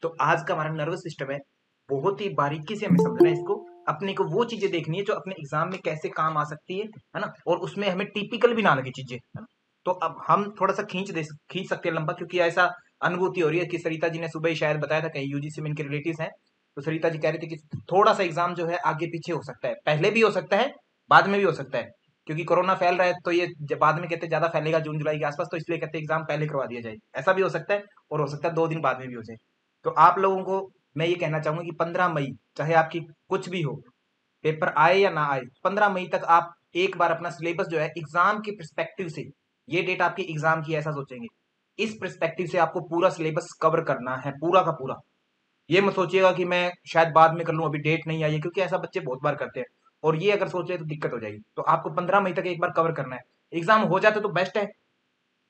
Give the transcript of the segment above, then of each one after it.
तो आज का हमारा नर्वस सिस्टम है, बहुत ही बारीकी से हमें समझना है इसको। अपने को वो चीजें देखनी है जो अपने एग्जाम में कैसे काम आ सकती है ना, और उसमें हमें टिपिकल भी ना लगे चीजें, है ना। तो अब हम थोड़ा सा खींच सकते हैं लंबा, क्योंकि ऐसा अनुभूति हो रही है कि सरिता जी ने सुबह ही शायद बताया था, कहीं यूजीसी में इनके रिलेटिव्स हैं, तो सरिता जी कह रही थी कि थोड़ा सा एग्जाम जो है आगे पीछे हो सकता है, पहले भी हो सकता है, बाद में भी हो सकता है, क्योंकि कोरोना फैल रहा है, तो ये बाद में कहते हैं ज्यादा फैलेगा जून जुलाई के आसपास, तो इसलिए कहते हैं एग्जाम पहले करवा दिया जाए। ऐसा भी हो सकता है, और हो सकता है 2 दिन बाद में भी हो जाए। तो आप लोगों को मैं ये कहना चाहूंगा कि 15 मई, चाहे आपकी कुछ भी हो, पेपर आए या ना आए, 15 मई तक आप एक बार अपना सिलेबस जो है एग्जाम के परस्पेक्टिव से, ये डेट आपकी एग्जाम की ऐसा सोचेंगे, इस परस्पेक्टिव से आपको पूरा सिलेबस कवर करना है, पूरा का पूरा। ये मत सोचिएगा कि मैं शायद बाद में कर लूं, अभी डेट नहीं आई है, क्योंकि ऐसा बच्चे बहुत बार करते हैं, और ये अगर सोच ले तो दिक्कत हो जाएगी। तो आपको 15 मई तक एक बार कवर करना है। एग्जाम हो जाता तो बेस्ट है,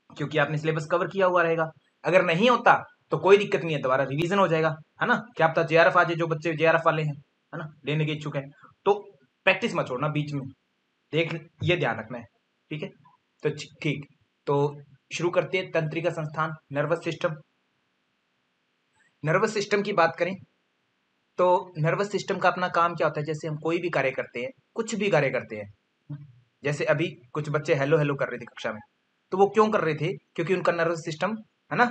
क्योंकि आपने सिलेबस कवर किया हुआ रहेगा। अगर नहीं होता तो कोई दिक्कत नहीं है, दोबारा रिवीजन हो जाएगा, है ना। क्या पता जेआरएफ आ जाए, जो बच्चे जेआरएफ वाले हैं, है ना, लेने के इच्छुक है, तो प्रैक्टिस मत छोड़ना बीच में, देख, ये ध्यान रखना है, ठीक है। तो ठीक, तो शुरू करते हैं। तंत्रिका संस्थान, नर्वस सिस्टम। नर्वस सिस्टम की बात करें तो नर्वस सिस्टम का अपना काम क्या होता है, जैसे हम कोई भी कार्य करते हैं, कुछ भी कार्य करते हैं, जैसे अभी कुछ बच्चे हेलो हेलो कर रहे थे कक्षा में, तो वो क्यों कर रहे थे, क्योंकि उनका नर्वस सिस्टम, है ना,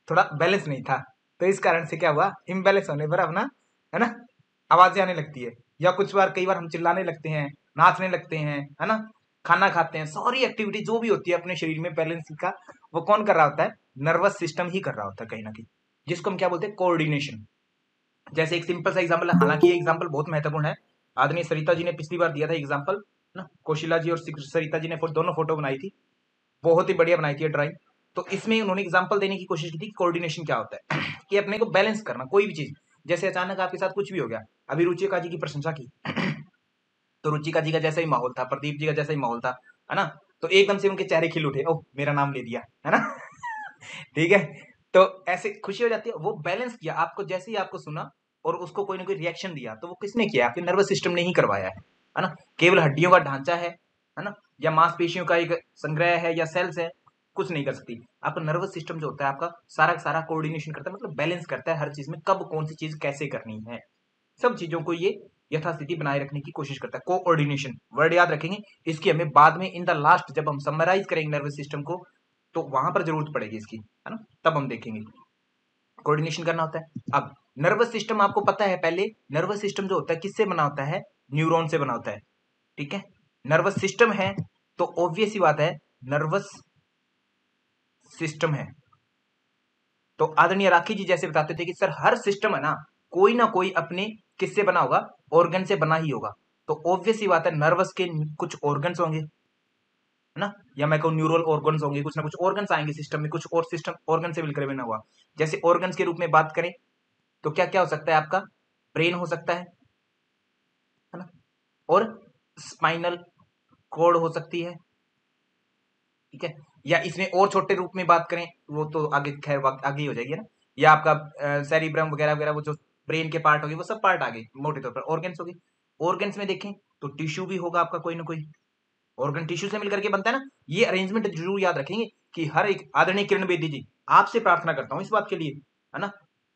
थोड़ा बैलेंस नहीं था। तो इस कारण से क्या हुआ, इम्बैलेंस होने पर अपना, है ना, आवाजें आने लगती है, या कुछ बार कई बार हम चिल्लाने लगते हैं, नाचने लगते हैं, है ना, खाना खाते हैं, सारी एक्टिविटी जो भी होती है अपने शरीर में बैलेंस का, वो कौन कर रहा होता है, नर्वस सिस्टम ही कर रहा होता है कहीं ना कहीं, जिसको हम क्या बोलते हैं, कोऑर्डिनेशन। जैसे एक सिंपल सा एग्जांपल है, हालांकि ये एग्जांपल बहुत महत्वपूर्ण है, आदरणीय सरिता जी ने पिछली बार दिया था एग्जांपल ना, कौशिला जी और सरिता जी ने दोनों फोटो बनाई थी, बहुत ही बढ़िया बनाई थी ड्राइंग। तो इसमें उन्होंने एग्जांपल देने की कोशिश की थी कि कोऑर्डिनेशन क्या होता है कि अपने को बैलेंस करना कोई भी चीज, जैसे अचानक आपके साथ कुछ भी हो गया, अभी रुचिका जी की प्रशंसा की तो रुचिका जी का जैसा ही माहौल था, प्रदीप जी का जैसा ही माहौल था, है ना, तो एकदम से उनके चेहरे खिल उठे, ओह मेरा नाम ले दिया, है ना ठीक है। तो ऐसे खुशी हो जाती है, वो बैलेंस किया, आपको जैसे ही आपको सुना और उसको कोई ना कोई रिएक्शन दिया, तो वो किसने किया, आपके नर्वस सिस्टम ने ही करवाया है ना। केवल हड्डियों का ढांचा है ना, या मांसपेशियों का एक संग्रह है, या सेल्स है, कुछ नहीं कर सकती। आपका नर्वस सिस्टम जो होता है आपका सारा का सारा कोऑर्डिनेशन करता है, मतलब बैलेंस करता है हर चीज में, कब कौन सी चीज कैसे करनी है, सब चीजों को ये यथास्थिति बनाए रखने की कोशिश करता है। कोऑर्डिनेशन वर्ड याद रखेंगे, इसकी हमें बाद में इन द लास्ट जब हम समराइज करेंगे नर्वस सिस्टम को, तो वहां पर जरूरत पड़ेगी इसकी, है ना, तब हम देखेंगे कोऑर्डिनेशन करना होता है। अब नर्वस सिस्टम आपको पता है, पहले नर्वस सिस्टम जो होता है किससे बना होता है, न्यूरॉन से बना होता है, ठीक है। नर्वस सिस्टम है तो ऑब्वियस ही बात है नर्वस सिस्टम है। तो आदरणीय राखी जी जैसे बताते थे कि सर हर सिस्टम है ना कोई अपने किससे बना होगा, ऑर्गन से बना ही होगा। तो ऑब्वियस ही बात है नर्वस के कुछ ऑर्गन्स होंगे, है ना, या मैं कहूँ न्यूरल ऑर्गन्स होंगे, कुछ ना कुछ ऑर्गन्स आएंगे सिस्टम में, कुछ और सिस्टम ऑर्गन से मिलकर बना हुआ। जैसे ऑर्गन्स के रूप में बात करें तो क्या क्या हो सकता है आपका, ब्रेन हो सकता है ना, और स्पाइनल कॉर्ड हो सकती है, ठीक है। या इसमें और छोटे रूप में बात करें, वो तो आगे खैर आगे ही हो जाएगी ना, या आपका सेरिब्रम वगैरह वगैरह, वो जो ब्रेन के पार्ट हो गए, वो सब पार्ट आ गए मोटे तौर पर, ऑर्गन्स हो गए। ऑर्गन्स में देखें तो टिश्यू भी होगा आपका कोई ना कोई, ऑर्गन टिश्यू से मिलकर के बनता है ना। ये अरेंजमेंट जरूर याद रखेंगे कि हर एक, आदरणीय किरण बेदी जी आपसे प्रार्थना करता हूँ इस बात के लिए, है ना,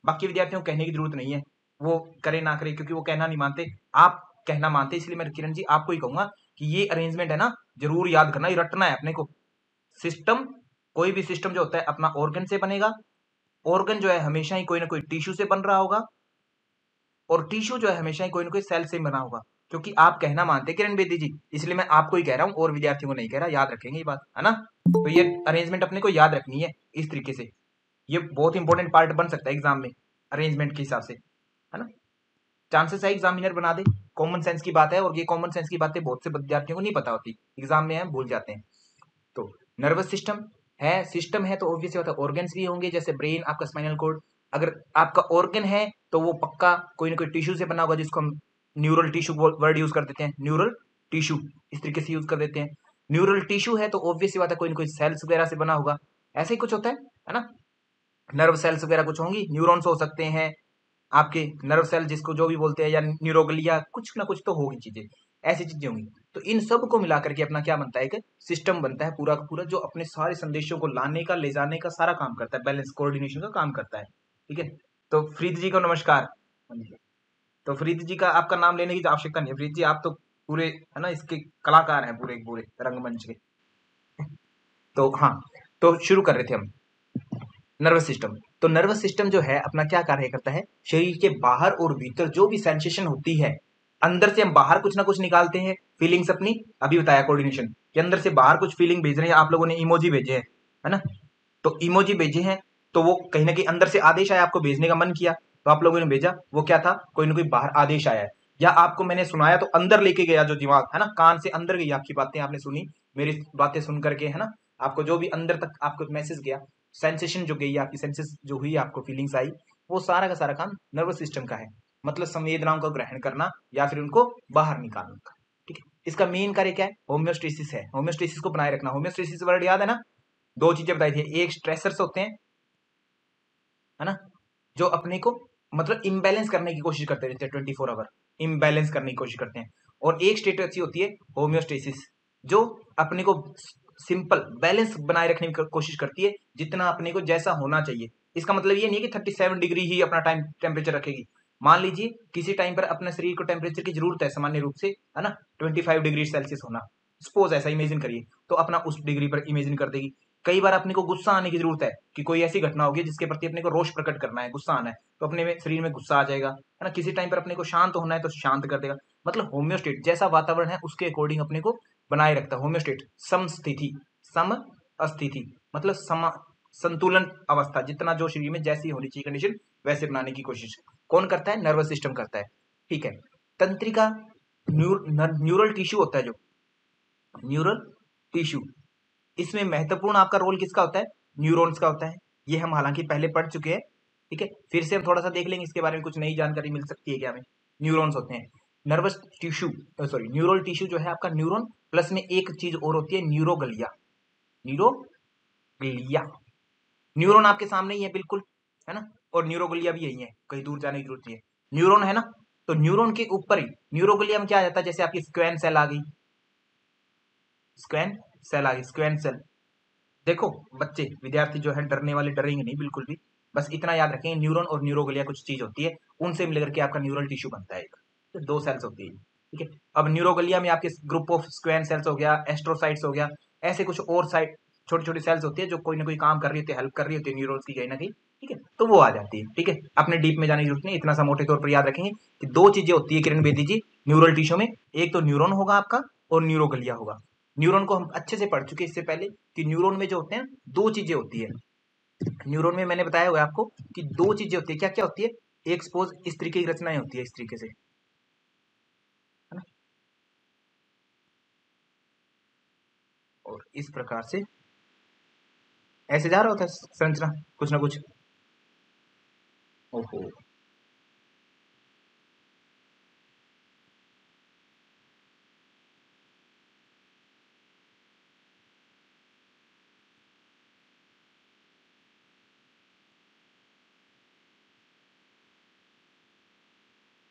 बाकी विद्यार्थियों को कहने की जरूरत नहीं है, वो करे ना करे, क्योंकि वो कहना नहीं मानते, आप कहना मानते, इसलिए मैं किरण जी आपको ही कहूंगा कि ये अरेंजमेंट है ना, जरूर याद करना, ये रटना है अपने को। सिस्टम, कोई भी सिस्टम जो होता है अपना ऑर्गन से बनेगा, ऑर्गन जो है हमेशा ही कोई ना कोई टिश्यू से बन रहा होगा, और टिश्यू जो है हमेशा ही कोई ना कोई सेल से बना होगा, क्योंकि आप कहना मानते किरण बेदी जी, इसलिए मैं आपको ही कह रहा हूँ और विद्यार्थियों को नहीं कह रहा, याद रखेंगे ये बात, है ना। तो ये अरेंजमेंट अपने को याद रखनी है इस तरीके से, ये बहुत इंपॉर्टेंट पार्ट बन सकता है एग्जाम में, अरेंजमेंट के हिसाब से, है ना। चांसेस है एग्जामिनर बना दे, कॉमन सेंस की बात है, और ये कॉमन सेंस की बातें बहुत से विद्यार्थियों को नहीं पता होती, एग्जाम में हम भूल जाते हैं। तो नर्वस सिस्टम है तो ऑब्वियस होता है ऑर्गन्स भी होंगे, जैसे ब्रेन, आपका स्पाइनल कोड। अगर आपका ऑर्गन है तो वो पक्का कोई ना कोई टिश्यू से बना होगा, जिसको हम न्यूरल टिश्यू वर्ड यूज कर देते हैं, न्यूरल टिश्यू इस तरीके से यूज कर देते हैं। न्यूरल टिश्यू है तो ऑब्वियस बात है कोई ना कोई सेल्स वगैरह से बना होगा, ऐसे ही कुछ होता है ना। नर्व सेल्स वगैरह कुछ होंगी, न्यूरॉन्स हो सकते हैं आपके, नर्व सेल जिसको जो भी बोलते हैं, या न्यूरोगलिया, कुछ ना कुछ तो होगी चीजें, ऐसी चीजें होंगी। तो इन सब को मिला करके अपना क्या बनता है, एक सिस्टम बनता है पूरा का पूरा, जो अपने सारे संदेशों को लाने का, ले जाने का सारा काम करता है, बैलेंस कोऑर्डिनेशन का काम करता है, ठीक है। तो फ्रीद जी को नमस्कार। तो फ्रीद जी का आपका नाम लेने की आवश्यकता नहीं है, फ्रीद जी आप तो पूरे है ना इसके कलाकार हैं, पूरे पूरे रंगमंच के। तो हाँ, तो शुरू कर रहे थे हम नर्वस सिस्टम। तो नर्वस सिस्टम जो है अपना क्या कार्य करता है, शरीर के बाहर और भीतर जो भी सेंसेशन होती है, अंदर से हम बाहर कुछ ना कुछ निकालते हैं फीलिंग्स अपनी। अभी बताया कोऑर्डिनेशन के अंदर से बाहर कुछ फीलिंग भेज रहे हैं, आप लोगों ने इमोजी भेजे हैं, है ना। तो इमोजी भेजे हैं, तो वो कहीं ना कहीं अंदर से आदेश आया, आपको भेजने का मन किया तो आप लोगों ने भेजा। वो क्या था, कोई ना कोई बाहर आदेश आया है, या आपको मैंने सुनाया तो अंदर लेके गया जो दिमाग है ना, कान से अंदर गई आपकी बातें, आपने सुनी मेरी बातें सुन करके, है ना। आपको जो भी अंदर तक आपको मैसेज गया, सेंसेशन जो गई आपकी, सेंसेस जो हुई, आपको फीलिंग्स आई, वो सारा का सारा काम नर्वस सिस्टम का है। मतलब संवेदनाओं का ग्रहण करना या फिर उनको बाहर निकालने का। ठीक है, इसका मेन कार्य क्या है, होम्योस्टेसिस है, होम्योस्टेसिस को बनाए रखना। होम्योस्टेसिस वर्ड याद है ना, दो चीजें बताई थी, एक स्ट्रेसर्स होते हैं, है ना, जो अपने को मतलब इम्बैलेंस करने की कोशिश करते रहते हैं, 24 आवर इम्बैलेंस करने की कोशिश करते हैं। और एक स्टेट अच्छी होती है होम्योस्टेसिस, जो अपने को सिंपल बैलेंस बनाए रखने की कोशिश करती है, जितना अपने को जैसा होना चाहिए। इसका मतलब ये नहीं है कि 37 डिग्री ही अपना टाइम टेम्परेचर रखेगी। मान लीजिए किसी टाइम पर अपने शरीर को टेम्परेचर की जरूरत है सामान्य रूप से, है ना, 25 डिग्री सेल्सियस होना, सपोज ऐसा इमेजिन करिए, तो अपना उस डिग्री पर इमेजिन कर देगी। कई बार अपने को गुस्सा आने की जरूरत है कि कोई ऐसी घटना होगी जिसके प्रति अपने को रोष प्रकट करना है, गुस्सा आना है, तो अपने में शरीर में गुस्सा आ जाएगा, है ना। किसी टाइम पर अपने को शांत होना है तो शांत कर देगा। मतलब होम्योस्टेट जैसा वातावरण है उसके अकॉर्डिंग अपने को बनाए रखता है होम्योस्टेट। समस्थिति, सम अस्थिति मतलब सम संतुलन अवस्था, जितना जो शरीर में जैसी होनी चाहिए कंडीशन वैसे बनाने की कोशिश कौन करता है, नर्वस सिस्टम करता है। ठीक है, तंत्रिका न्यूरल टिश्यू होता है, जो न्यूरल टिश्यू, इसमें महत्वपूर्ण आपका रोल किसका होता है, न्यूरॉन्स का होता है। ये हम हालांकि पहले पढ़ चुके हैं, ठीक है, फिर से हम थोड़ा सा देख लेंगे इसके बारे में, कुछ नई जानकारी मिल सकती है क्या हमें। न्यूरॉन्स होते हैं nervous tissue, sorry neural tissue जो है आपका न्यूरॉन, प्लस में एक चीज और होती है न्यूरोगलिया। न्यूरोगलिया, न्यूरॉन आपके सामने ही है बिल्कुल, है ना, और न्यूरोगलिया भी यही है, कहीं दूर जाने की जरूरत नहीं है। न्यूरॉन है ना, तो न्यूरॉन के ऊपर ही न्यूरोगलिया में क्या आ जाता है, जैसे आपकी स्क्वैन सेल आ गई, स्क्वैन सेल आ गई, स्क्वैन सेल। देखो बच्चे विद्यार्थी जो है डरने वाले डरेंगे नहीं बिल्कुल भी, बस इतना याद रखेंगे न्यूरॉन और न्यूरोगलिया कुछ चीज होती है, उनसे मिलकर के आपका न्यूरल टिश्यू बनता है एक, तो दो सेल्स होती है। ठीक है, अब न्यूरोगलिया में आपके ग्रुप ऑफ स्क्वैन सेल्स हो गया, एस्ट्रोसाइट्स हो गया, ऐसे कुछ और साइड छोटी छोटी सेल्स होती है जो कोई ना कोई काम कर रही होती है, हेल्प कर रही होती है न्यूरॉन्स की कहीं ना कहीं। ठीक है, तो वो आ जाती है। ठीक है, अपने डीप में जाने की जरूरत नहीं, इतना सा मोटे तौर पर याद रखेंगे कि दो चीजें होती है किरण बेदी जी न्यूरल टिश्यू में, एक तो न्यूरॉन होगा आपका और न्यूरोगलिया होगा। न्यूरॉन को हम अच्छे से पढ़ चुके इससे पहले कि न्यूरॉन में जो होते हैं दो चीजें होती है। न्यूरॉन में मैंने बताया हुआ है आपको कि दो चीजें होती है, क्या क्या होती है, एक सपोज इस तरीके की रचनाएं होती है, इस तरीके से, है ना, और इस प्रकार से ऐसे जा रहा होता है संरचना कुछ ना कुछ। ओहो,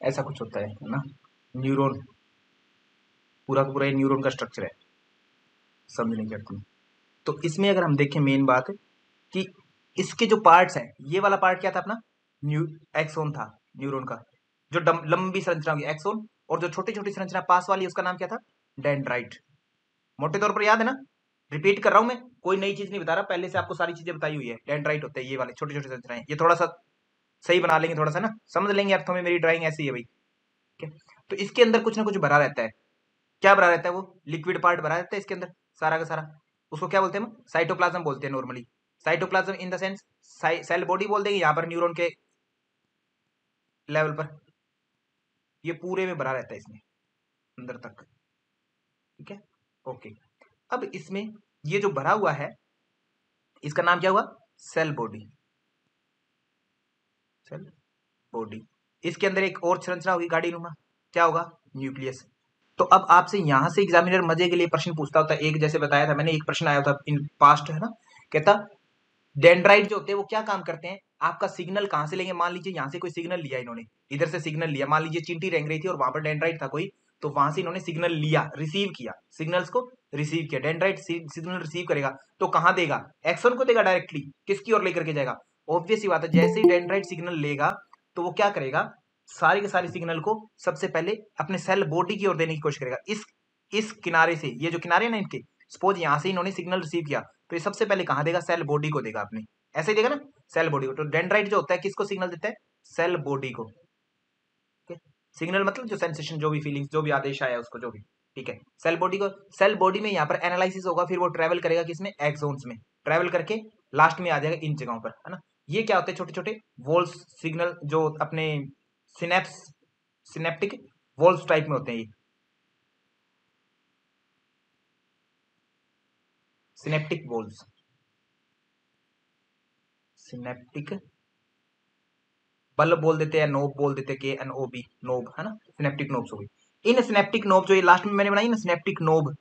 ऐसा कुछ होता है ना, न्यूरॉन पूरा का पूरा न्यूरॉन का स्ट्रक्चर है, समझने की अर्थ में। तो इसमें अगर हम देखें मेन बात कि इसके जो पार्ट्स हैं, ये वाला पार्ट क्या था अपना, न्यू एक्सोन था न्यूरॉन का, जो लंबी संरचना होगी एक्सोन, और जो छोटी छोटी संरचना पास वाली उसका नाम क्या था, डेंड्राइट। मोटे तौर पर याद है ना, रिपीट कर रहा हूं मैं, कोई नई चीज नहीं बता रहा, पहले से आपको सारी चीजें बताई हुई है। डेंड्राइट होते हैं ये वाले छोटे छोटे संरचनाएं, ये थोड़ा सा सही बना लेंगे, थोड़ा सा ना समझ लेंगे अर्थों में, मेरी ड्राइंग ऐसी है भाई। ठीक है, तो इसके अंदर कुछ ना कुछ भरा रहता है, क्या भरा रहता है, वो लिक्विड पार्ट भरा रहता है इसके अंदर सारा का सारा, उसको क्या बोलते हैं हम, साइटोप्लाज्म बोलते हैं normally. Cytoplasm in the sense cell body बोल देंगे यहाँ पर न्यूरॉन के लेवल पर, ये पूरे में भरा रहता है इसमें अंदर तक। ठीक है, ओके। अब इसमें ये जो भरा हुआ है इसका नाम क्या हुआ, सेल बॉडी, सेल बॉडी। इसके अंदर एक और संरचना होगी गाड़ी नुमा, क्या होगा, न्यूक्लियस। तो अब आपसे यहां से एग्जामिनर मजे के लिए प्रश्न पूछता होता है, एक जैसे बताया था मैंने, एक प्रश्न आया था इन पास्ट, है ना, कहता डेंड्राइट जो होते हैं वो क्या काम करते हैं, आपका सिग्नल कहां से लेंगे। मान लीजिए यहाँ से कोई सिग्नल लिया इन्होंने, इधर से सिग्नल लिया, मान लीजिए चींटी रेंग रही थी और वहां पर डेंड्राइट था कोई, तो वहां से इन्होंने सिग्नल लिया, रिसीव किया, सिग्नल्स को रिसीव किया, डेंड्राइट सिग्नल रिसीव करेगा तो कहां देगा, एक्सन को देगा डायरेक्टली, किसकी ओर लेकर के जाएगा, ऑब्वियस ही बात है, जैसे ही डेंड्राइट सिग्नल लेगा तो वो क्या करेगा, सारी के सारी सिग्नल को सबसे पहले अपने सेल बॉडी की ओर देने की कोशिश करेगा। इस किनारे से, ये जो किनारे ना इनके, सपोज यहां से इन्होंने सिग्नल रिसीव किया तो ये सबसे पहले कहां देगा, सेल बॉडी को देगा अपने, ऐसे ही देगा ना, सेल बॉडी को। तो डेंड्राइट जो होता है किसको सिग्नल देता है, सेल बॉडी को। सिग्नल मतलब जो सेंसेशन, जो भी फीलिंग्स, जो भी आदेश आया उसको, जो भी, ठीक है, सेल बॉडी को। सेल बॉडी में यहाँ पर एनालिसिस होगा, फिर वो ट्रेवल करेगा किसमें, एक्सोन्स में, ट्रेवल करके लास्ट में आ जाएगा इन जगहों पर, है ना। ये क्या होते हैं, छोटे छोटे वोल्स सिग्नल जो अपने सिनेप्स, सिनेप्टिक वोल्स टाइप में होते हैं, ये सिनेप्टिक वोल्स, सिनेप्टिक बल्ब बोल देते हैं, नोब बोल देते हैं, KNOB, नोब, है ना, सिनेप्टिक नोब्स हो गई। इन सिनेप्टिक नोब जो ये लास्ट में मैंने बनाई ना, सिनेप्टिक नोब,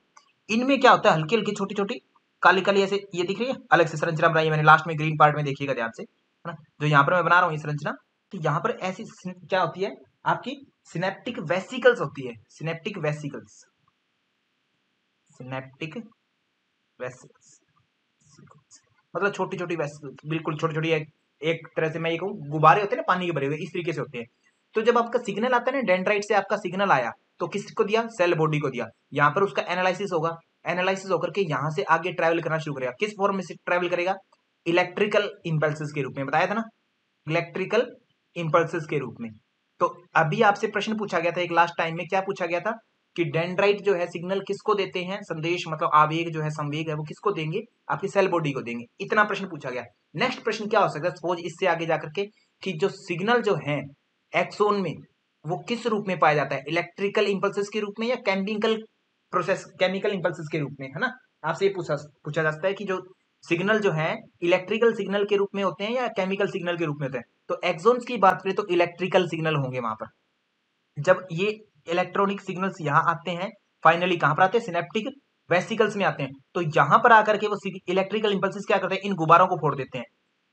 इनमें क्या होता है, हल्की हल्की छोटी छोटी काली काली ऐसे, ये दिख रही है, अलग से संरचना बनाई है मैंने, लास्ट में ग्रीन पार्ट में देखिएगा ध्यान से, है ना, जो यहाँ पर मैं बना रहा हूँ ये संरचना। तो यहाँ पर ऐसी क्या होती है आपकी, सिनेप्टिक वेसिकल्स होती है, सिनेप्टिक वेसिकल्स, सिनेप्टिक वेसिकल्स, मतलब छोटी छोटी वेसिकल्स, बिल्कुल छोटी छोटी, एक तरह से मैं ये कहूँ गुब्बारे होते हैं ना पानी के भरे हुए, इस तरीके से होते हैं। तो जब आपका सिग्नल आता है ना, डेंड्राइट से आपका सिग्नल आया तो किसको दिया, सेल बॉडी को दिया। यहाँ पर उसका एनालिसिस होगा, एनालिसिस होकर के यहाँ से आगे ट्रैवल करना शुरू करेगा। किस फॉर्म में से ट्रैवल करेगा, इलेक्ट्रिकल इंपल्सेस के रूप में, बताया था ना, इलेक्ट्रिकल इंपल्सेस के रूप में। तो अभी आपसे प्रश्न पूछा गया था एक लास्ट टाइम में, क्या पूछा गया था कि डेंड्राइट जो है सिग्नल किसको देते हैं, संदेश मतलब आवेग जो है, संवेग है, वो किसको देंगे, आपकी सेल बॉडी को देंगे। इतना प्रश्न पूछा गया। नेक्स्ट प्रश्न क्या हो सकता है, सपोज इससे आगे जाकर के, कि जो सिग्नल जो है एक्सोन में, वो किस रूप में पाया जाता है, इलेक्ट्रिकल इंपल्सेस के रूप में या केमिकल प्रोसेस, केमिकल इंपल्सेस के रूप में, है ना। आपसे ये पूछा जा सकता है कि जो सिग्नल जो है इलेक्ट्रिकल सिग्नल के रूप में होते हैं या केमिकल सिग्नल के रूप में होते हैं। तो एक्सोन्स की बात करें तो इलेक्ट्रिकल सिग्नल होंगे वहां पर। जब ये इलेक्ट्रॉनिक सिग्नल्स यहाँ आते हैं, फाइनली कहां पर आते हैं, सिनेप्टिक वेसिकल्स में आते हैं। तो यहां पर आकर के वो इलेक्ट्रिकल इंपल्सेस क्या करते हैं, इन गुब्बारों को फोड़ देते हैं।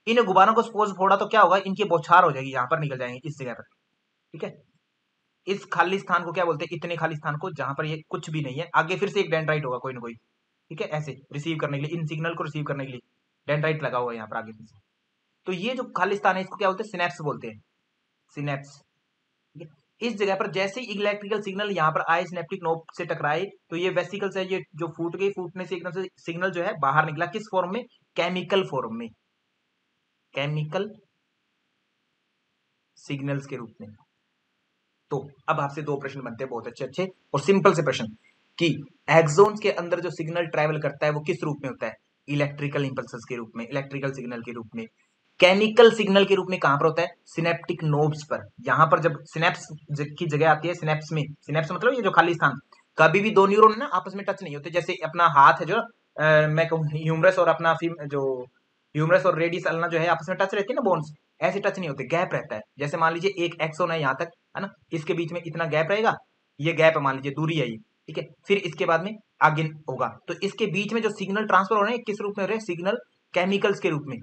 इन गुब्बारों को सपोज फोड़ा तो क्या होगा, इनकी बौछार हो जाएगी, यहाँ पर निकल जाएंगे इस जगह पर, ठीक है। इस खाली स्थान को क्या बोलते हैं, इतने खाली स्थान को जहां पर ये कुछ भी नहीं है, आगे फिर से एक डेंड्राइट होगा कोई ना कोई, ठीक है, ऐसे रिसीव करने के लिए, इन सिग्नल को रिसीव करने के लिए डेंड्राइट लगा हुआ है यहाँ पर आगे फिर से। तो ये जो खाली स्थान है इसको क्या बोलते हैं, सिनेप्स बोलते हैं, सिनेप्स। इस जगह पर जैसे ही इलेक्ट्रिकल सिग्नल यहाँ पर आए, सिनेप्टिक नोब से टकराए, तो ये वेसिकल्स है, ये जो फूट गई, फूटने से एकदम से सिग्नल जो है बाहर निकला, किस फॉर्म में, केमिकल फॉर्म में, केमिकल सिग्नल्स के रूप में। तो अब आपसे दो प्रश्न बनते हैं बहुत अच्छे अच्छे और सिंपल से प्रश्न, कि एक्सोन्स के अंदर जो सिग्नल ट्रैवल करता है वो किस रूप में होता है, इलेक्ट्रिकल इंपल्सेस के रूप में, इलेक्ट्रिकल सिग्नल के रूप में। केमिकल सिग्नल के रूप में कहां पर होता है, सिनेप्टिक नोब्स पर। यहां पर जब सिनेप्स की जगह आती है, सिनेप्स में, सिनेप्स मतलब ये जो खाली स्थान, कभी भी दो न्यूरॉन ना आपस में टच नहीं होते। जैसे अपना हाथ है जो मैं कहूँ ह्यूमरस और अपना जो ह्यूमरस और रेडियस अल्ना जो है आपस में टच रहती है ना, बोन्स, ऐसे टच नहीं होते, गैप रहता है। जैसे मान लीजिए एक एक्सोन है यहाँ तक, है ना, इसके बीच में इतना गैप रहेगा, ये गैप मान लीजिए दूरी है ये, ठीक है। फिर इसके बाद में आगे होगा, तो इसके बीच में जो सिग्नल ट्रांसफर हो रहे हैं किस रूप में हो रहे हैं, सिग्नल केमिकल्स के रूप में,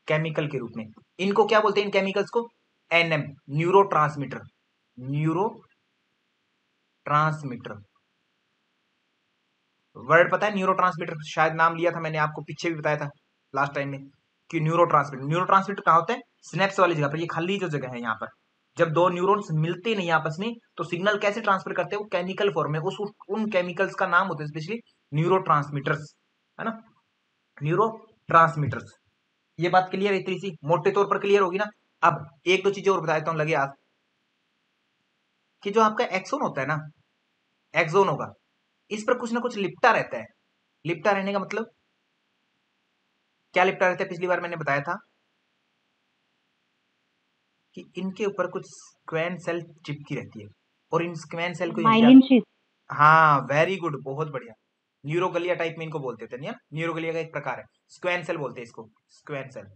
केमिकल के रूप में। इनको क्या बोलते हैं, इन केमिकल्स को, NM, neuro transmitter, neuro transmitter. Word पता है न्यूरो ट्रांसमीटर, शायद नाम लिया था मैंने, आपको पीछे भी बताया था लास्ट टाइम में कि न्यूरो ट्रांसमीटर। न्यूरो ट्रांसमीटर कहाँ होता है, स्नेप्स वाली जगह पर, ये खाली जो जगह है यहाँ पर। जब दो न्यूरॉन्स मिलते नहीं आपस में तो सिग्नल कैसे ट्रांसफर करते हैं, वो केमिकल फॉर्म में, उन केमिकल्स का नाम होता है स्पेशली न्यूरो ट्रांसमीटर्स, है ना, न्यूरो ट्रांसमीटर्स। ये बात क्लियर है, इतनी सी मोटे तौर पर क्लियर होगी ना। अब एक दो चीजें और बता देता हूँ लगे आज, कि जो आपका एक्सोन होता है ना, एक्सोन होगा, इस पर कुछ ना कुछ लिपटा रहता है। लिपटा रहने का मतलब क्या, लिपटा रहता है, पिछली बार मैंने बताया था कि इनके ऊपर कुछ स्क्वैन सेल चिपकी रहती है, और इन स्क्वैन सेल को माइलिन शीट। हाँ वेरी गुड, बहुत बढ़िया। न्यूरोगलिया टाइप में इनको बोलते थे, नहीं, न्यूरोगलिया का एक प्रकार है, स्क्वैन सेल बोलते हैं इसको, स्क्वैन सेल,